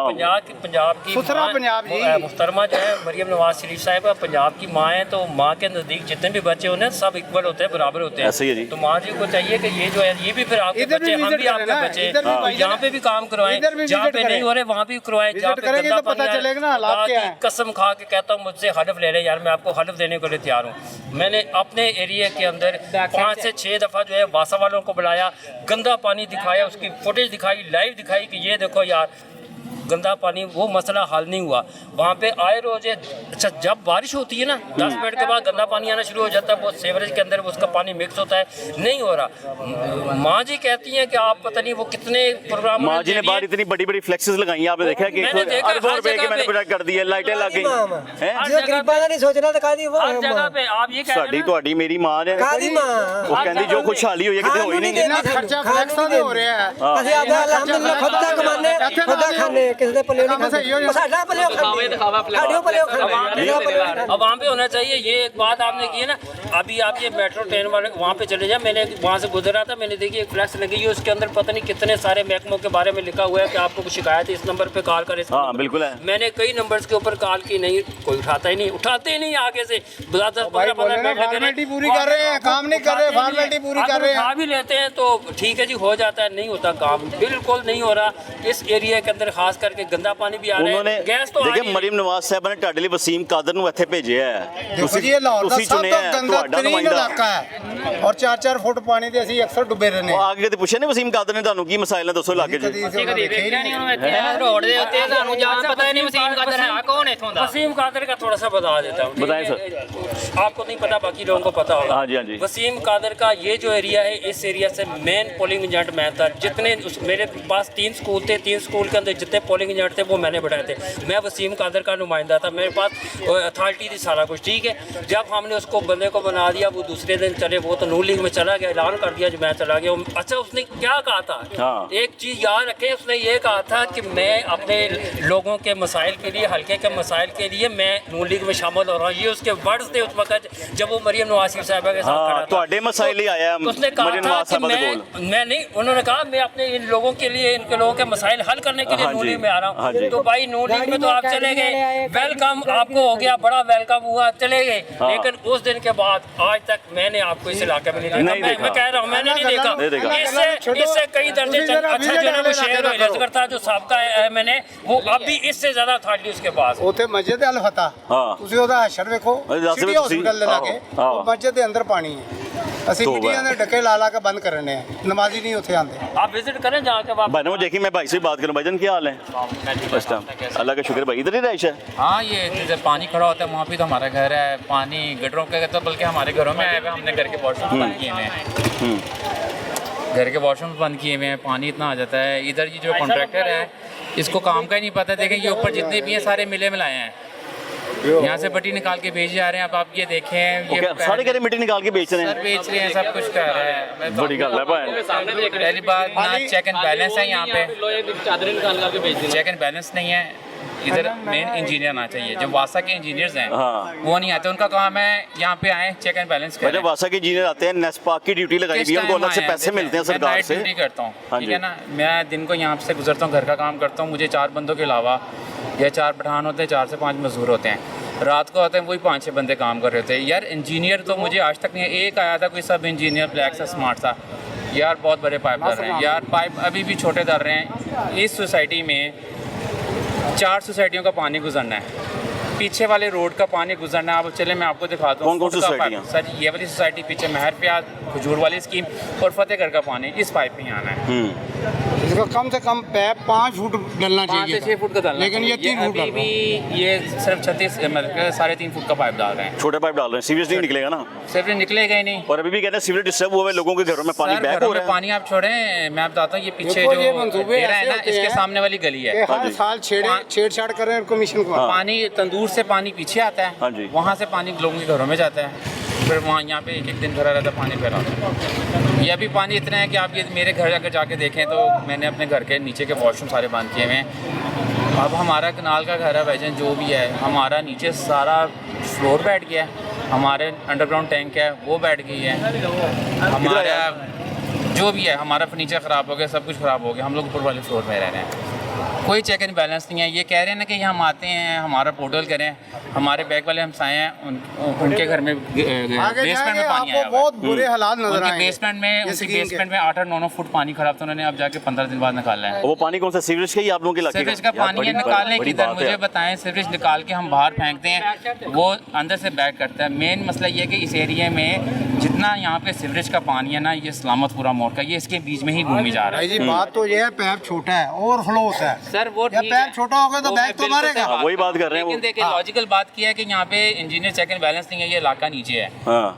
पंजाब की सुथरा माँ- पंजाब जी। मुहतरमा जो है मरियम नवाज शरीफ साहब पंजाब की माँ है तो माँ के नज़दीक जितने भी बच्चे होते हैं सब इक्वल होते हैं बराबर होते हैं। ऐसे ही है जी। तो माँ जी को चाहिए कि ये जो है ये भी फिर आपके इधर भी बच्चे हम visit भी आपके करें ना, बच्चे इधर भी भाई यहाँ पे भी काम करवाएं इधर भी जहाँ visit पे करें। नहीं हो रहे वहाँ भी करवाएं जहाँ Visit पे करेंगे गंदा तो पता पानी है, चलेगा ना हालात खुदा क्या की है। कसम खा के कहता हूँ मुझसे हलफ ले रहे यार मैं आपको हलफ देने के लिए तैयार हूँ। मैंने अपने एरिया के अंदर 5 से 6 दफ़ा जो है वासा वालों को बुलाया गंदा पानी दिखाया उसकी फुटेज दिखाई लाइव दिखाई कि ये देखो यार गंदा पानी, वो मसला हल नहीं हुआ। वहाँ पे आए रोज अच्छा जब बारिश होती है ना 10 मिनट के बाद गंदा पानी आना शुरू हो जाता है, वो सीवरेज के अंदर उसका पानी मिक्स होता है, नहीं हो रहा। माँ जी कहती हैं कि आप पता नहीं वो कितने प्रोग्राम, माँ जी ने बाहर इतनी बड़ी बड़ी फ्लेक्सेस लगाई, आपने देखा कि अरबों रुपए की मैंने प्रोजेक्ट कर दिए, लाइटें लग गई हैं। जो गरीबां दा नहीं सोचना तो कादी वो हर जगह पे आप ये कह रहे ਸਾਡੀ ਤੁਹਾਡੀ ਮੇਰੀ ਮਾਂ ਨੇ ਕਾਦੀ ਮਾਂ ਉਹ ਕਹਿੰਦੀ ਜੋ ਖੁਸ਼ਹਾਲੀ ਹੋਈ ਹੈ ਕਿਤੇ ਹੋਈ ਨਹੀਂ। ਇੰਨਾ ਖਰਚਾ ਫਲੈਕਸਾਂ ਦੇ ਹੋ ਰਿਹਾ ਹੈ। ਅਸੀਂ ਆਪਦਾ ਅਲਹਮਦੁਲਿਲਾ ਖੁਦ ਦਾ ਕਮਾਨੇ, ਖੁਦ ਦਾ ਖਾਣੇ, ਕਿਸੇ ਦੇ ਪੱਲੇ ਨਹੀਂ ਖਾਂਦੇ। ਸਾਡਾ ਪੱਲੇ ਖਾਂਦੇ, ਸਾਡੇ ਪੱਲੇ ਖਾਂਦੇ। अब वहाँ पे होना चाहिए। ये एक बात आपने की है ना, अभी आप ये मेट्रो ट्रेन वाले वहाँ पे चले जाए, मैंने वहाँ से गुजरा था, मैंने देखी एक फ्लैक्स लगी है, उसके अंदर पता नहीं कितने सारे महकमों के बारे में लिखा हुआ है कि आपको कुछ शिकायत है इस नंबर पे कॉल करें। हाँ बिल्कुल है। मैंने कई नंबर्स के ऊपर कॉल की, नहीं कोई उठाता ही नहीं, उठाते ही नहीं आगे से। फॉर्मेलिटी पूरी कर रहे हैं, काम नहीं कर रहे, फॉर्मेलिटी पूरी कर रहे हैं। उठा भी लेते हैं तो ठीक है जी, हो जाता है, नहीं होता काम, बिल्कुल नहीं हो रहा। इस एरिया के अंदर खास करके गंदा पानी भी आ रहा है, गैस तो देखिए मरीम नवाज साहब ने ਤੁਹਾਡੇ ਲਈ ਵਸੀਮ ਕਾਦਰ ਨੂੰ ਇੱਥੇ ਭੇਜਿਆ ਹੈ। देखो जी, ये लाहौर का सब तो गंदा तरीन इलाका है और 4-4 फुट पानी ਦੇ ਅਸੀਂ ਅਕਸਰ ਡੁੱਬੇ ਰਹਿੰਦੇ ਉਹ ਆਗੇ ਤੇ ਪੁੱਛਿਆ ਨੇ ਵਸੀਮ ਕਾਦਰ ਨੇ ਤੁਹਾਨੂੰ ਕੀ ਮਸਾਇਲ ਨੇ ਦੱਸੋ ਇਲਾਕੇ 'ਚ। रोड दे उत्ते सानू जान पता ही नहीं वसीम कादर है कौन है इथों दा। वसीम कादर का थोड़ा सा बता देता हूँ, बताएं सर। आपको नहीं पता, बाकी लोगों को पता होगा। हाँ जी हाँ जी। वसीम कादर का ये जो एरिया है, इस एरिया से मेन पोलिंग एजेंट मैं था। जितने मेरे पास 3 स्कूल थे, 3 स्कूल के अंदर जितने पोलिंग एजेंट थे वो मैंने बढ़ाए थे। मैं वसीम कादर का नुमाइंदा था, मेरे पास अथॉरिटी थी, सारा कुछ ठीक है। जब हमने उसको बंदे को बना दिया, वो दूसरे दिन चले, वो तो नून लीग में चला गया, ऐलान कर दिया जो मैं चला गया। अच्छा उसने क्या कहा था, एक चीज़ याद रखें, उसने ये कहा था कि मैं अपने लोगों के मसाइल के लिए, हल्के के मसाइल के लिए मैं नून लीग में शामिल हो रहा हूँ। ये उसके वर्ड्स थे उस वक्त जब वो मरियम नवाज शरीफ साहिबा के साथ खड़ा था। ਤੁਹਾਡੇ मसाइल ही आया उसने कहा था कि मैं नहीं, उन्होंने कहा मैं अपने इन लोगों के लिए, इनके लोगों के मसाइल हल करने के लिए नून लीग में आ रहा हूँ। तो भाई नून लीग में तो आप चले गए, वेलकम आपको हो गया, बड़ा वेलकम हुआ, चले गए। लेकिन उस दिन के बाद आज तक मैंने आपको इस इलाके में नहीं देखा। मैं कह रहा हूँ मैंने नहीं देखा। इससे कई दर्जे अच्छा जो है वो शेर लश्कर था जो सबका मैंने, वो अब भी इससे ज्यादा अथॉरिटी उसके पास। ਉੱਥੇ ਮਸਜਿਦ ਅਲ ਫਤਹ, ਤੁਸੀਂ ਉਹਦਾ ਹਸ਼ਰ ਵੇਖੋ, ਸਿਟੀ ਹਸਪੀਟਲ ਦੇ ਲਾਗੇ ਉਹ ਮਸਜਿਦ ਦੇ ਅੰਦਰ ਪਾਣੀ ਹੈ। ਅਸੀਂ ਮਿੱਟੀਆਂ ਦੇ ਡੱਕੇ ਲਾ ਲਾ ਕੇ ਬੰਦ ਕਰਨੇ ਆ, ਨਮਾਜ਼ੀ नहीं ਉੱਥੇ आते। आप विजिट करें जाके भाई वो देखिए, मैं भाई से बात करूँ। भाईजान क्या हाल है? फर्स्ट टाइम, अल्लाह का शुक्र। भाई इधर ही रहाइश है? हाँ, ये जब पानी खड़ा होता है वहाँ पे तो हमारा घर है, पानी गटरों का तो बल्कि हमारे घरों में आया हुआ, हमने घर के वॉशरूम बंद किए हुए हैं, घर के वॉशरूम बंद किए हुए हैं, पानी इतना आ जाता है। इधर ये जो कॉन्ट्रैक्टर है इसको काम का ही नहीं पता। देखें ये ऊपर जितने भी हैं सारे मिले मिलाए हैं, यहाँ से मिट्टी निकाल के बेच जा रहे हैं। अब आप ये देखें, ये सारे घर मिट्टी निकाल के बेच रहे हैं, बेच रहे हैं, सब कुछ कर रहे हैं। बड़ी गल है भाई। पहली बात ना चेक एंड बैलेंस है यहाँ पे, चादरें निकाल के बेच चेक एंड बैलेंस नहीं है। इधर मेन इंजीनियर आना चाहिए, जो वासा के इंजीनियर्स हैं वो नहीं आते। उनका काम है यहाँ पे आए, चेक एंड बैलेंस करें। जब वासा के इंजीनियर आते हैं, नेस्पाक की ड्यूटी लगाई हुई है, उनको अलग से पैसे मिलते हैं सरकार से। ड्यूटी करता हूँ, ठीक है ना। मैं दिन को यहाँ से गुजरता हूँ, घर का काम करता हूँ, मुझे 4 बंदों के अलावा या 4 पठान होते हैं, 4 से 5 मजदूर होते हैं। रात को आते हैं वही 5-6 बंदे काम कर रहे होते हैं। यार इंजीनियर तो मुझे आज तक नहीं है। एक आया था कोई सब इंजीनियर ब्लैक सा स्मार्ट सा, यार बहुत बड़े पाइप डाल रहे हैं यार, पाइप अभी भी छोटे डाल रहे हैं। इस सोसाइटी में 4 सोसाइटियों का पानी गुजरना है, पीछे वाले रोड का पानी गुजरना है। आप चले मैं आपको दिखाता हूँ कौन-कौन सी सोसाइटियाँ? सर ये वाली सोसाइटी पीछे महर प्याज, खजूर वाली स्कीम और फतेहगढ़ का पानी इस पाइप में आना है। इसको कम से कम पैप 5 फुट डलना 5 से 6 फुट का डालना, लेकिन ये 3 फुट अभी भी ये सिर्फ 36 मतलब 3.5 फुट का पाइप डाल रहे हैं। छोटे पाइप डाल रहे हैं, सीवरेज नहीं निकलेगा ना? सीवरेज निकलेगा ही नहीं। और अभी भी कहते हैं सीवरेज डिस्टर्ब हुए लोगों के घरों में पानी बैक हो रहा है। पानी आप छोड़ें, मैं बताता हूँ, ये पीछे जो डेरा है ना, इसके सामने वाली गली है, हर साल छेड़छाड़ कर रहे हैं कमीशन को। पानी तंदूर से पानी पीछे आता है, वहाँ से पानी लोगों के घरों में जाता है, फिर वहाँ यहाँ पे एक दिन भरा रहता है, पानी फैला होता है। ये अभी पानी इतना है कि आप ये मेरे घर अगर जाके देखें तो मैंने अपने घर के नीचे के वॉशरूम सारे बंद किए हुए हैं। अब हमारा कनाल का घर है भाईजान, जो भी है हमारा नीचे सारा फ्लोर बैठ गया है, हमारे अंडरग्राउंड टैंक है वो बैठ गई है, हमारा जो भी है हमारा फर्नीचर ख़राब हो गया, सब कुछ ख़राब हो गया। हम लोग ऊपर वाले फ्लोर में रह रहे हैं, कोई चेक एंड बैलेंस नहीं है। ये कह रहे हैं ना कि हम आते हैं हमारा पोर्टल करें, हमारे बैग वाले हमसाए हैं उनके घर में बेसमेंट में पानी आया, बहुत बुरे हालात नजर आए। बेसमेंट में उनकी बेसमेंट में 8-9 फुट पानी खराब था, उन्होंने अब जाके 15 दिन बाद निकाला है। वो पानी कौन सा सीवरेज का ही आप लोगों के इलाके का? सीवरेज का पानी है, निकालने की दर मुझे बताएं। सीवरेज निकाल के हम बाहर फेंकते हैं, वो अंदर से बैक करता है। मेन मसला ये है कि इस एरिया में जितना यहाँ पे सीवरेज का पानी है ना, ये सलामतपुरा मोड़ का, ये इसके बीच में ही घूमी जा रहा है। भाई जी बात तो ये है, पैप छोटा है, ओवरफ्लो होता है सर वो या पैप छोटा होगा तो बैग तो मारेगा। वही बात कर रहे हैं। लेकिन देखिए लॉजिकल बात क्या है कि यहाँ पे इंजीनियर चेक एंड बैलेंस नहीं है, ये इलाका नीचे है। हाँ।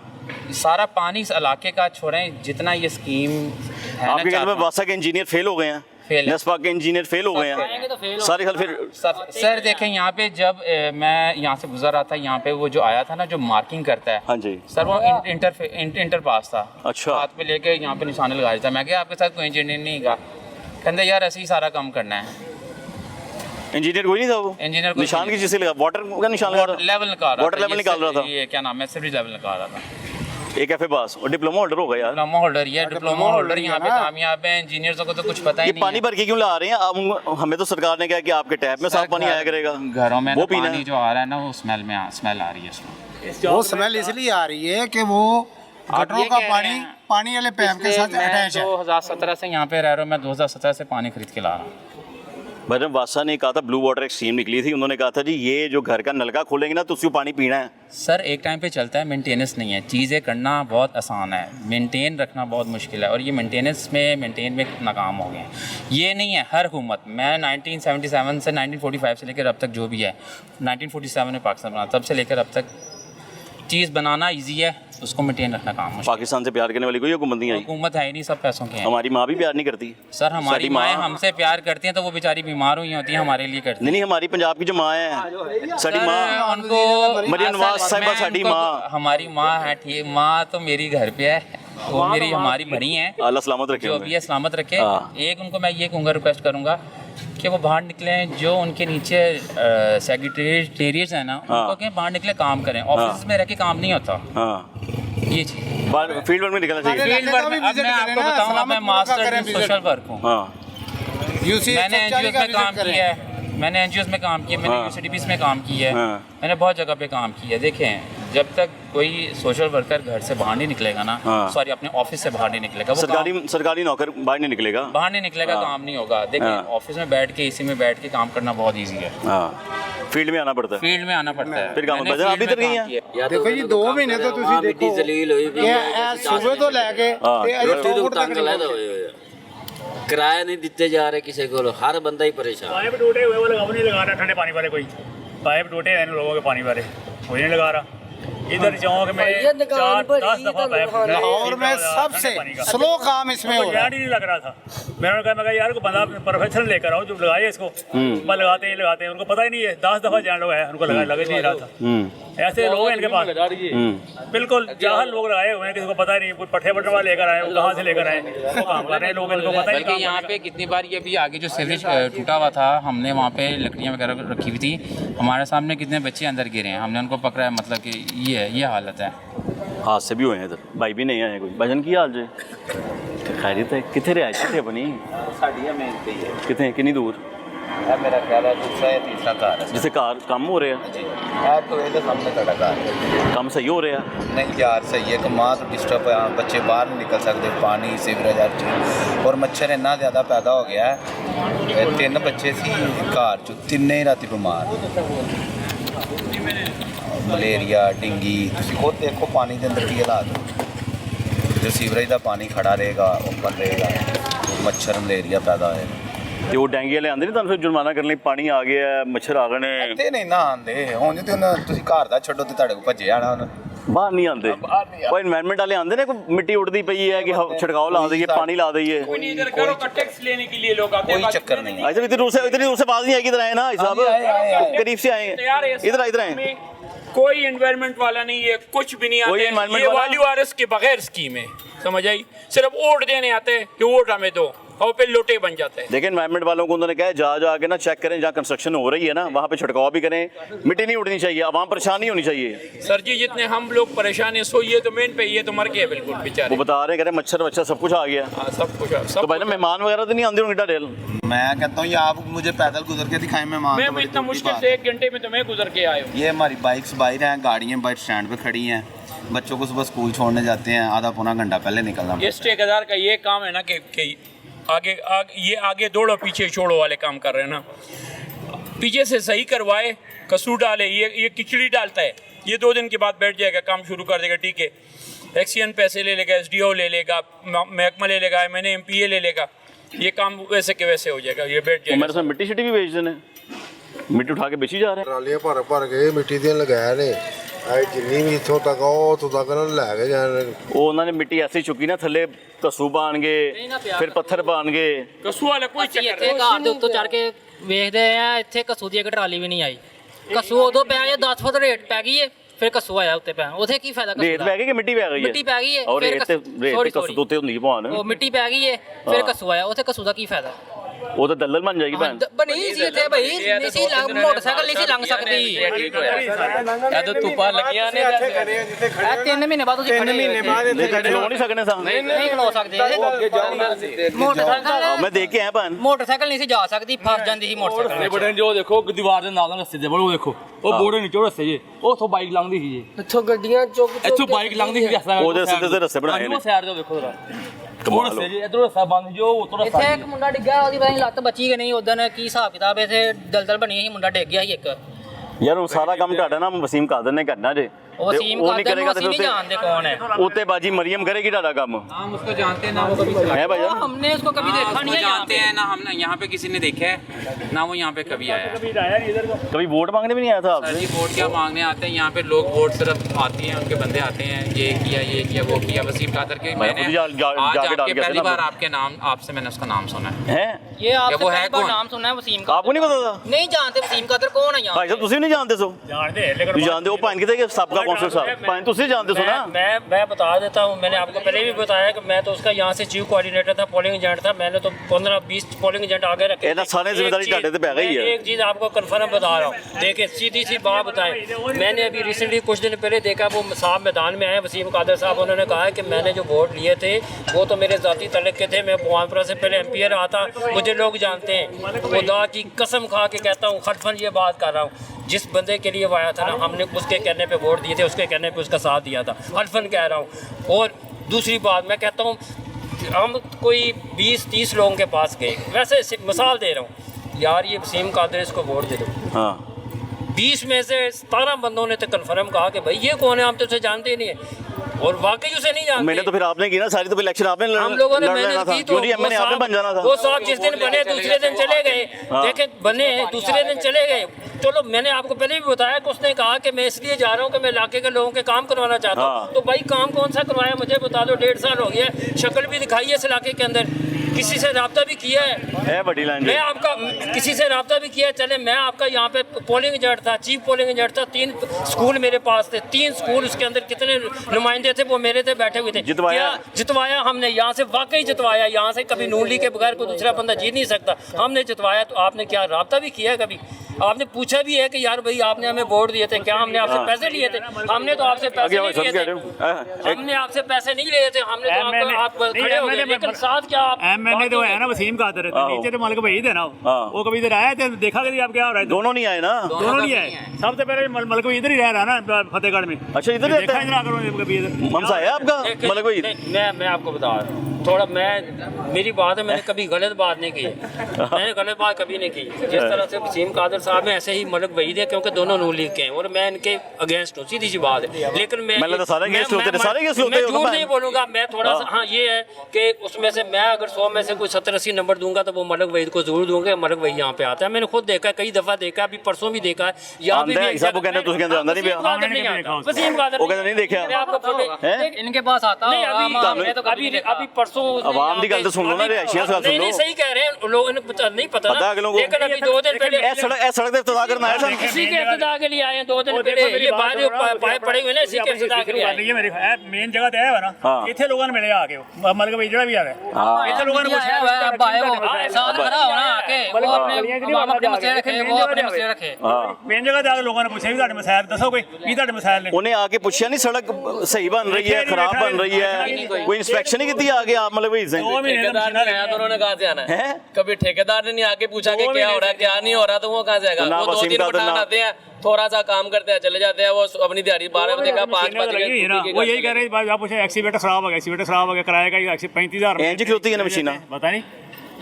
सारा पानी इस इलाके का छोड़ें, जितना ये स्कीम है आपके कहने में वासा के इंजीनियर फेल हो गए हैं, नस्पा के इंजीनियर फेल हो गए हैं सारे साल। फिर सर देखें यहाँ पे जब मैं यहाँ से गुजर रहा था, यहाँ पे वो जो आया था ना जो मार्किंग करता है, हाँ जी सर वो इंटर पास था। अच्छा। हाथ पे लेके यहाँ पे निशाने लगा रहा था। मैं क्या आपके साथ कोई इंजीनियर नहीं का, कहते यार ऐसे ही सारा काम करना है। इंजीनियर कोई नहीं था वो, इंजीनियर निशान की चीज़ लगा, वाटर का निशान लगा, लेवल निकाल रहा था, वाटर लेवल निकाल रहा था। ये क्या नाम है, सिवरेज लेवल निकाल रहा था। एक एफए पास और डिप्लोमा होल्डर होगा यार। डिप्लोमा होल्डर, ये डिप्लोमा होल्डर यहाँ पे कामयाब है। इंजीनियर्स को तो कुछ पता ही ये नहीं पानी भर के क्यों ला रहे हैं अब? हमें तो सरकार ने कहा कि आपके टैप में साफ पानी आया करेगा, घरों में वो पानी जो आ रहा है ना वो स्मेल आ रही है उसमें। वो स्मेल इसलिए आ रही है कि वो गटरों का पानी वाले पैप के साथ अटैच है। 2017 से यहाँ पे रह रहा हूँ मैं, 2017 से पानी खरीद के ला रहा हूँ। मैडम वासा ने कहा था, ब्लू वाटर एक स्कीम निकली थी, उन्होंने कहा था जी ये जो घर का नलका खोलेंगे ना तो उसको पानी पीना है। सर एक टाइम पे चलता है, मेंटेनेंस नहीं है। चीज़ें करना बहुत आसान है, मेंटेन रखना बहुत मुश्किल है, और ये मेंटेन में नाकाम हो गए हैं। ये नहीं है हर हुकूमत, मैं 1977 से 1945 से लेकर अब तक जो भी है, 1947 में पाकिस्तान बना, तब से लेकर अब तक चीज़ बनाना इजी है, उसको मेंटेन रखना काम है। पाकिस्तान से प्यार करने वाली कोई हुकूमत नहीं आई। हुकूमत है ही नहीं, सब पैसों के हैं। हमारी माँ भी प्यार नहीं करती सर, हमारी माएँ हमसे प्यार करती हैं तो वो बेचारी बीमार हुई होती हैं, हमारे लिए करती नहीं। हमारी पंजाब की जो माँ है, साड़ी माँ, उनको मरियम नवाज साहिबा साड़ी माँ, हमारी माँ है। ठीक, माँ तो मेरी घर पे है, वो मेरी हमारी बड़ी हैं, अल्लाह सलामत रखे, जो भी है सलामत रखे। एक उनको मैं ये कहूँगा, रिक्वेस्ट करूँगा कि वो बाहर निकलें, जो उनके नीचे सेक्रेटेरिएट्स हैं ना, उनको कहें बाहर निकले काम करें। ऑफिस में रह के काम नहीं होता। ये फील्ड वर्क में निकलना चाहिए। फील्ड वर्क में अब मैं आपको बताऊँगा, मैं मास्टर इन सोशल वर्क हूँ। मैंने एनजीओ में काम किया है, मैंने यूनिवर्सिटीज़ में काम किया है, मैंने बहुत जगह पे काम किया है। देखें जब तक कोई सोशल वर्कर घर से बाहर नहीं निकलेगा ना, सॉरी अपने ऑफिस से बाहर नहीं निकलेगा, सरकारी नौकर बाहर नहीं निकलेगा, काम नहीं होगा। देखें ऑफिस में बैठ के, एसी में बैठ के काम करना बहुत ईजी है। फील्ड में आना पड़ता है, फिर काम बजा आप इधर गई हैं। देखो जी 2 महीने तो ਤੁਸੀਂ ਦੇਖੋ ਇਹ ਸੂਬੇ ਤੋਂ ਲੈ ਕੇ ਤੇ ਅਜੇ ਟੋਟ ਤੱਕ ਨਹੀਂ किराया नहीं दिते जा रहे किसी को, हर बंदा ही परेशान। पाइप टूटे हुए वो नहीं लगा रहा ठंडे पानी वाले, कोई पाइप टूटे हैं इन लोगों के पानी वाले, कोई नहीं लगा रहा। इधर चौक में 4-10 दफा पाइप लाहौर में सबसे स्लो काम इसमें हो रहा है। नहीं लग रहा था। मैंने कहा यार को बंदा प्रोफेशनल लेकर आओ जो लगाए इसको, पर लगाते हैं उनको पता ही नहीं है। 10 दफा जान लोग है, उनको लग नहीं रहा था। ऐसे लोग हैं इनके पास, बिल्कुल जाहल लोग लगाए हुए हैं, किसी को पता ही नहीं। कोई पट्टे बटवा लेकर आए, वो कहाँ से लेकर आए, वो काम कर रहे हैं लोग, इनको पता ही नहीं। यहाँ पे कितनी बार ये भी आगे जो सीवरेज टूटा हुआ था, हमने वहाँ पे लकड़ियाँ वगैरह रखी हुई थी, हमारे सामने कितने बच्चे अंदर गिरे हैं, हमने उनको पकड़ा है। मतलब कि ये हालत है। हाथ से भी हुए हैं इधर, भाई भी नहीं आए कोई। भजन की हाल जे खैरियत है? कितने रिहायश कितने बनी कितने कितनी दूर है? मेरा ख्याल है दूसरा या तीसरा घर है जिसे कार काम हो रहे हैं। तो ये सामने खड़ा घर है, काम सही हो रहा है? नहीं यार सही है, कमा तो डिस्टर्ब है, बच्चे बाहर नहीं निकल सकते, पानी सीवरेज हर चीज, और मच्छर इन्ना ज़्यादा पैदा हो गया है। 3 बच्चे सी घर चो, 3 ही राती बीमार, मलेरिया डेंगी। तुम खुद देखो पानी के अंदर की हालात, जो सीवरेज का पानी खड़ा रहेगा, ओपन रहेगा, तो मच्छर मलेरिया पैदा होएगा। ਤੇ ਉਹ ਡੈਂਗੀ ਵਾਲੇ ਆਂਦੇ ਨਹੀਂ ਤੁਹਾਨੂੰ ਫਿਰ ਜੁਰਮਾਨਾ ਕਰਨ ਲਈ, ਪਾਣੀ ਆ ਗਿਆ ਮੱਛਰ ਆ ਗਏ ਨੇ? ਇੱਥੇ ਨਹੀਂ ਨਾ ਆਂਦੇ ਹੁਣ ਤੇ ਤੁਸੀਂ ਘਰ ਦਾ ਛੱਡੋ ਤੇ ਤੁਹਾਡੇ ਕੋਲ ਭੱਜੇ ਆਣਾ ਹੁਣ, ਬਾਹਰ ਨਹੀਂ ਆਂਦੇ। ਕੋਈ ਇਨਵਾਇਰਨਮੈਂਟ ਵਾਲੇ ਆਂਦੇ ਨੇ, ਕੋਈ ਮਿੱਟੀ ਉੱਡਦੀ ਪਈ ਹੈ ਕਿ ਛਿੜਕਾਓ ਲਾ ਦਈਏ, पानी ला दईए, टैक्स लेने के लिए लोग आते हैं। कोई चक्कर नहीं। अच्छा इतनी दूर से बात नहीं आएगी, इधर आए ना साहब, करीब से आए, इधर आए। कोई एनवायरनमेंट वाला नहीं है, कुछ भी नहीं आते। ये वैल्यू आरएस के बगैर स्कीम है, समझ आई? सिर्फ वोट देने आते हैं कि वोट हमें दो, और फिर लोटे बन जाते हैं। देखिए एनवायरनमेंट वालों को उन्होंने कहा जा के ना चेक करें, जहाँ कंस्ट्रक्शन हो रही है ना वहाँ पे छिड़काव भी करें, मिट्टी नहीं उड़नी चाहिए, आवाम परेशान नहीं होनी चाहिए। सर जी जितने हम लोग परेशान हैं, सो ये तो मेन पे, ये तो मर गए बिल्कुल बेचारे। वो बता रहे कह रहे मच्छर वच्छर सब कुछ आ गया। सब कुछ तो भाई ना मेहमान वगैरह तो नहीं आते होंगे डेल? मैं कहता हूँ ये आप मुझे पैदल गुजर के दिखाएं मेहमान। मैं इतना मुश्किल से 1 घंटे में तो मैं गुजर के आया हूँ। ये हमारी बाइक्स बाहर हैं, गाड़ियाँ बाहर स्टैंड पे खड़ी हैं, बच्चों को सुबह स्कूल छोड़ने जाते हैं, आधा पौना घंटा पहले निकलना। इस ठेकेदार का ये काम है ना कि आगे दौड़ो पीछे छोड़ो वाले काम कर रहे हैं ना। पीछे से सही करवाए, कसूर डाले, ये खिचड़ी डालता है, ये 2 दिन के बाद बैठ जाएगा, काम शुरू कर देगा, ठीक है। एक्सीएन पैसे ले लेगा, SDO ले लेगा, महकमा ले लेगा, MNA MPA ले लेगा, ये काम वैसे के वैसे हो जाएगा, ये बैठ जाएगा। मेरे साथ मिट्टी शिट्टी भी बेच देने, मिट्टी उठा के बेची जा रहे हैं। ਟਰਾਲੀਆਂ ਭਰ ਕੇ ਮਿੱਟੀ ਦੀਆਂ ਲਗਾਇਆ ਨੇ ਆਏ ਜਿੰਨੀ ਵੀ ਇੱਥੋਂ ਤੱਕ ਉੱਥੋਂ ਤੱਕ ਉਹਨਾਂ ਨੂੰ ਲੈ ਕੇ ਜਾਣ ਉਹ ਉਹਨਾਂ ਨੇ ਮਿੱਟੀ ਐਸੀ ਚੁੱਕੀ ਨਾ ਥੱਲੇ ਕਸੂ ਪਾਣਗੇ ਫਿਰ ਪੱਥਰ ਪਾਣਗੇ। ਕਸੂ ਵਾਲਾ ਕੋਈ ਅਸੀਂ ਇੱਥੇ ਘਰ ਦੇ ਉੱਤੋਂ ਚੜ ਕੇ ਵੇਖਦੇ ਆ, ਇੱਥੇ ਕਸੂ ਦੀ ਇੱਕ ਟਰਾਲੀ ਵੀ ਨਹੀਂ ਆਈ। ਕਸੂ ਉਦੋਂ ਪੈ ਗਿਆ 10 ਫੁੱਟ ਰੇਟ ਪੈ ਗਈ ਹੈ, ਫਿਰ ਕਸੂ ਆਇਆ ਉੱਤੇ ਪੈ, ਉਥੇ ਕੀ ਫਾਇਦਾ? ਰੇਤ ਪੈ ਗਈ ਕਿ ਮਿੱਟੀ ਪੈ ਗਈ ਹੈ? ਮਿੱਟੀ ਪੈ ਗਈ ਹੈ, ਔਰ ਰੇਤ ਤੇ ਕਸੂ ਤੋਂ ਉੱਤੇ ਹੁੰਦੀ ਹੈ ਭਾਨ, ਉਹ ਮਿੱਟੀ ਪੈ ਗਈ ਹੈ, ਫਿਰ ਕਸੂ ਆਇਆ, ਉਥੇ ਕਸੂ ਦਾ ਕੀ ਫਾਇਦਾ? ਉਹ ਤਾਂ ਦਲਦਲ ਬਣ ਜਾਏਗੀ ਭੈਣ। ਬਣੀ ਸੀ ਇੱਥੇ ਭਾਈ, ਨਹੀਂ ਸੀ ਮੋਟਰਸਾਈਕਲ ਨਹੀਂ ਸੀ ਲੰਘ ਸਕਦੀ। ਇਹ ਤਾਂ ਧੁੱਪਾਂ ਲੱਗੀਆਂ ਨੇ, 3 ਮਹੀਨੇ ਬਾਅਦ ਤੁਸੀਂ 3 ਮਹੀਨੇ ਬਾਅਦ ਖਲੋ ਨਹੀਂ ਸਕਣੇ ਸਾਂ, ਨਹੀਂ ਖਲੋ ਸਕਦੇ। ਮੋਟਰਸਾਈਕਲ ਮੈਂ ਦੇਖ ਕੇ ਆਇਆ ਭੈਣ, ਮੋਟਰਸਾਈਕਲ ਨਹੀਂ ਸੀ ਜਾ ਸਕਦੀ, ਫਸ ਜਾਂਦੀ ਸੀ ਮੋਟਰਸਾਈਕਲ। ਬੜੇ ਜੋ ਦੇਖੋ ਦੀਵਾਰ ਦੇ ਨਾਲ ਰਸਤੇ ਦੇ ਬੜੋ ਦੇਖੋ, ਉਹ ਬੋੜੇ ਨੀਚੋਂ ਰਸਤੇ ਜੇ ਉੱਥੋਂ ਬਾਈਕ ਲੰਘਦੀ ਸੀ ਜੀ, ਇੱਥੋਂ ਗੱਡੀਆਂ ਚੁੱਕ ਇੱਥੋਂ ਬਾਈਕ ਲੰਘਦੀ ਸੀ ਰਸਤਾ, ਉਹਦੇ ਸਿੱਧੇ ਰਸਤੇ ਬਣਾਏ ਨੇ। ਸਾਈਡ ਤੋਂ ਦੇਖੋ ਜਰਾ ਰਸਤੇ ਜੀ, ਇਧਰੋਂ ਰਸਤਾ ਬੰਦ ਜੋ ਉਤੋਂ ਰਸਤਾ। ਇੱਥੇ ਇੱਕ ਮੁੰਡਾ ਡਿੱਗਾ, ਉਹਦੀ ਪਤਾ ਨਹੀਂ ਲੱਤ ਬਚੀ ਕਿ ਨਹੀਂ। ਉਦੋਂ ਕੀ ਹਿਸਾਬ ਕਿਤਾਬ, ਇੱਥੇ ਦਲਦਲ ਬਣੀ ਸੀ, ਮੁੰਡਾ ਡਿੱਗ ਗਿਆ ਸੀ ਇੱਕ। ਯਾਰ ਉਹ ਸਾਰਾ ਕੰਮ ਤੁਹਾਡਾ ਨਾ ਵਸੀਮ ਕਾਦਰ ਨੇ ਕਰਨਾ ਜੇ, ਉਹ ਵਸੀਮ ਕਾਦਰ ਨੂੰ ਅਸੀਂ ਨਹੀਂ ਜਾਣਦੇ कौन है। ਉੱਤੇ ਬਾਜੀ ਮਰੀਮ करेगी ਤੁਹਾਡਾ ਕੰਮ। हम उसको जानते हैं ना, वो कभी है भाई जान? हमने उसको कभी देखा नहीं है, जानते हैं ना, हम यहाँ पे किसी ने देखा है ना, वो यहाँ पे कभी आया है। कभी वोट मांगने भी नहीं आया था सर जी आपसे? वोट क्या मांगने आते हैं यहाँ पे लोग, वोट सिर्फ आती हैं, उनके बंदे आते हैं, ये किया वो किया। वसीम कादर के मैंने आज आपके पहली बार आपके नाम, आपसे मैंने उसका नाम सुना है। ये आपसे वो है पहली बार कौन? नाम सुना है वसीम कादर। आपको नहीं पता था? नहीं जानते वसीम कादर कौन है यहाँ? भाई साहब ਤੁਸੀਂ ਨਹੀਂ ਜਾਣਦੇ ਸੋ? जानते हैं लेकिन ਤੁਸੀਂ ਜਾਣਦੇ ਹੋ ਭਾਂ ਕਿਤੇ ਕਿ ਸਾਬਕਾ ਕੌਂਸਲ ਸਾਹਿਬ ਭਾਂ ਤੁਸੀਂ ਜਾਣਦੇ ਸੋ ना? मैं बता देता हूँ, मैंने आपको पहले भी बताया कि मैं तो उसका यहाँ से चीफ कोऑर्डिनेटर था, पोलिंग एजेंट था। मैंने तो 15-20 पोलिंग एजेंट आगे रखे। ਇਹਨਾਂ सारे जिम्मेदारी ਤੁਹਾਡੇ ਤੇ पै गई है। एक चीज़ आपको कन्फर्म बता रहा हूँ, देखिए सीधी सी बात बताएं, मैंने अभी रिसेंटली कुछ दिन पहले देखा, वो साहब मैदान में आए वसीम कादर साहब, उन्होंने कहा है कि मैंने जो वोट लिए थे वो तो मेरे ज़ाती तलक के थे, मैं भगवानपुरा से पहले MP रहा था, मुझे लोग जानते हैं। खुदा की कसम खा के कहता हूँ, खटफन ये बात कर रहा हूँ, जिस बंदे के लिए वो आया था ना, हमने उसके कहने पे वोट दिए थे, उसके कहने पे उसका साथ दिया था, हल्फन कह रहा हूँ। और दूसरी बात मैं कहता हूँ, हम कोई 20-30 लोगों के पास गए, वैसे मिसाल दे रहा हूँ यार, ये वसीम कादर इसको वोट दे दो। हाँ 20 में से 17 बंदों ने तो कन्फर्म कहा कि भाई ये कौन है, हम तो उसे जानते ही नहीं है, और वाकई उसे नहीं जानते। मैंने तो फिर आपने की ना सारी, तो इलेक्शन आपने हम लोगों ने मेहनत की, तो मैंने आपने बन जाना था। वो साहब जिस दिन बने दूसरे दिन चले गए, देखे बने दूसरे दिन चले गए। चलो मैंने आपको पहले भी बताया कि उसने कहा कि मैं इसलिए जा रहा हूँ कि मैं इलाके के लोगों के काम करवाना चाहता हूँ। तो भाई काम कौन सा करवाया मुझे बता दो, 1.5 साल हो गया, शक्ल भी दिखाई है इस इलाके के अंदर, किसी से रब्ता भी किया है बड़ी लाइन, मैं आपका किसी से रब्ता भी किया है। चले मैं आपका यहाँ पे पोलिंग एजेंट था, चीफ पोलिंग एजेंट था, 3 स्कूल मेरे पास थे, 3 स्कूल, उसके अंदर कितने नुमाइंदे थे वो मेरे थे, बैठे हुए थे। जितवाया हमने यहाँ से, वाकई जितवाया, यहाँ से कभी नून लीग के बगैर कोई दूसरा बंदा जीत नहीं सकता, हमने जितवाया। तो आपने क्या रब्ता भी किया है कभी? आपने पूछा भी है कि यार भाई आपने हमें वोट दिए थे, क्या हमने आपसे पैसे लिए थे? हमने तो आपसे पैसे नहीं लिए थे, हमने आपसे पैसे नहीं लिए थे, हमने तो आपको, आप खड़े हो गए, लेकिन साथ क्या आप MNA तो है ना वसीम कादर, नीचे तो मलक भाई थे ना, वो कभी इधर आए थे, देखा कभी आप क्या हो रहा है? दोनों नहीं आए ना, दोनों नहीं आए। सबसे पहले मलक भाई इधर ही रह रहा ना फतेहगढ़ में। अच्छा इधर रहता है? इधर आकर कभी इधर मनसा है आपका मलक भाई? मैं आपको बता रहा हूँ थोड़ा, मेरी बात है, मैंने कभी गलत बात नहीं की, मैंने गलत बात कभी नहीं की। जिस तरह से वसीम कादर साहब में ऐसे ही मलक वहीद है, क्योंकि दोनों नून लीग के हैं और मैं इनके अगेंस्ट हूँ, सीधी सी बात है। लेकिन मैं झूठ नहीं बोलूँगा, मैं थोड़ा सा, हाँ ये है कि उसमें से मैं अगर 100 में से कोई 70-80 नंबर दूंगा तो वो मलक वहीद को जरूर दूंगा। मलक वहीद यहाँ पे आता है, मैंने खुद देखा, कई दफ़ा देखा, अभी परसों भी देखा है, यहाँ पे इनके पास आता अभी परसों आवाम दी गल तो सुन लो ना, रिहायशियां से सुन लो। नहीं सही कह रहे हैं लोग, इनको नहीं पता ना, लेकिन अभी 2 दिन पहले सड़क इफ्तिताह करना आया था, इसी के इफ्तिताह के लिए आए हैं 2 दिन पहले, ये बाहर पाए पड़े हुए ना, इसी के इफ्तिताह के लिए आए। ये मेरी मेन जगह ते है ना, इथे लोगों ने मिले आके मलक भाई जड़ा भी आ रहा है, इथे लोगों ने पूछा है भाई वो साथ खड़ा होना आके, वो अपने मसले रखे, वो अपने मसले रखे। मेन जगह ते आके लोगों ने पूछा भी ਤੁਹਾਡੇ ਮਸਾਇਲ ਦੱਸੋ ਕੋਈ ਕੀ ਤੁਹਾਡੇ ਮਸਾਇਲ ਨੇ। ਉਹਨੇ ਆ ਕੇ ਪੁੱਛਿਆ ਨਹੀਂ ਸੜਕ ਸਹੀ ਬਣ ਰਹੀ है, खराब बन रही है, कोई इंस्पेक्शन नहीं की आगे आप मतलब ठेकेदार ने आया तो उन्होंने कहा से आना है? कभी ठेकेदार ने नहीं आके पूछा कि क्या हो रहा है क्या नहीं हो रहा, तो वो कहाँ से आएगा? वो 2 दिन पठान आते हैं, थोड़ा सा काम करते हैं, चले जाते हैं, वो अपनी दिहाड़ी 12 बजे का 5 बजे वो यही कह रहे हैं, आप पूछे एक्सीवेटर खराब हो गया, एक्सीवेटर खराब हो गया, किराए का 35,000 इंज खलोती है ना मशीना, पता नहीं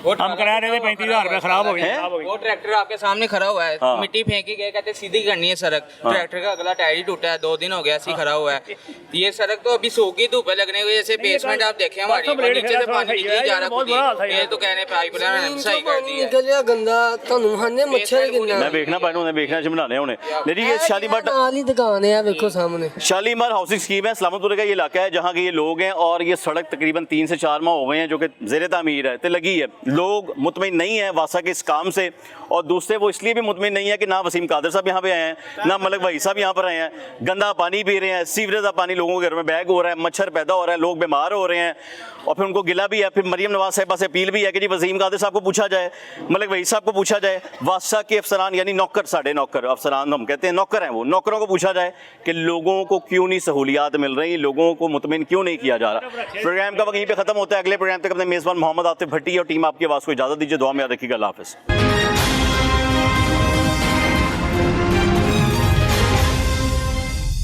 हम करा रहे थे 35,000 रुपये खराब हो गए। वो ट्रैक्टर आपके सामने खड़ा हुआ है, हाँ। मिट्टी फेंकी गई, कहते सीधी करनी है सड़क। हाँ। ट्रैक्टर का अगला टायर ही टूटा है, 2 दिन हो गया ऐसे ही खड़ा हुआ है। ये सड़क तो अभी सूखी धूप है लगने को, जैसे बेसमेंट आप देखें हमारी नीचे से पानी निकल जा रहा है। ये तो कहने पाइप लाइन सही कर दी है। ਨਿਕਲਿਆ ਗੰਦਾ ਤੁਹਾਨੂੰ ਹਾਨੇ ਮੱਛਰ ਕਿੰਨਾ मैं देखना पाया उन्हें देखना बनाने उन्हें नहीं ये शालीमार ਨਾਲ ਹੀ ਦੁਕਾਨ ਹੈ ਵੇਖੋ ਸਾਹਮਣੇ शालीमार हाउसिंग स्कीम है इस्लामाबाद का ये इलाका है जहाँ के ये लोग हैं और ये सड़क तकरीबन 3 से 4 माह हो गए हैं जो कि ज़ेर तामीर है तो लगी है। लोग मुतमिन नहीं है वासा के इस काम से और दूसरे वो इसलिए भी मुतमिन नहीं है कि ना वसीम कादर साहब यहाँ पे आए हैं ना मलक भाई साहब यहाँ पर आए हैं। गंदा पानी पी रहे हैं, सीवरेज का पानी लोगों के घर में बैग हो रहा है, मच्छर पैदा हो रहा है, लोग बीमार हो रहे हैं और फिर उनको गिला भी है। फिर मरियम नवाज साहिबा से अपील भी है कि जी वसीम कादर साहब को पूछा जाए, मलक भाई साहब को पूछा जाए, वासा के अफसरान यानी नौकर साढ़े नौकर अफसरान हम कहते हैं नौकर हैं वो नौकरों को पूछा जाए कि लोगों को क्यों नहीं सहूलियात मिल रही, लोगों को मुतमिन क्यों नहीं किया जा रहा। प्रोग्राम का वक्त यहीं पे खत्म होता है। अगले प्रोग्राम तक अपने मेज़बान मोहम्मद आतिफ भट्टी और टीम आपकी आवाज़ को इजाज़त दीजिए। दुआ में याद रखिएगा। अल्लाह हाफ़िज़।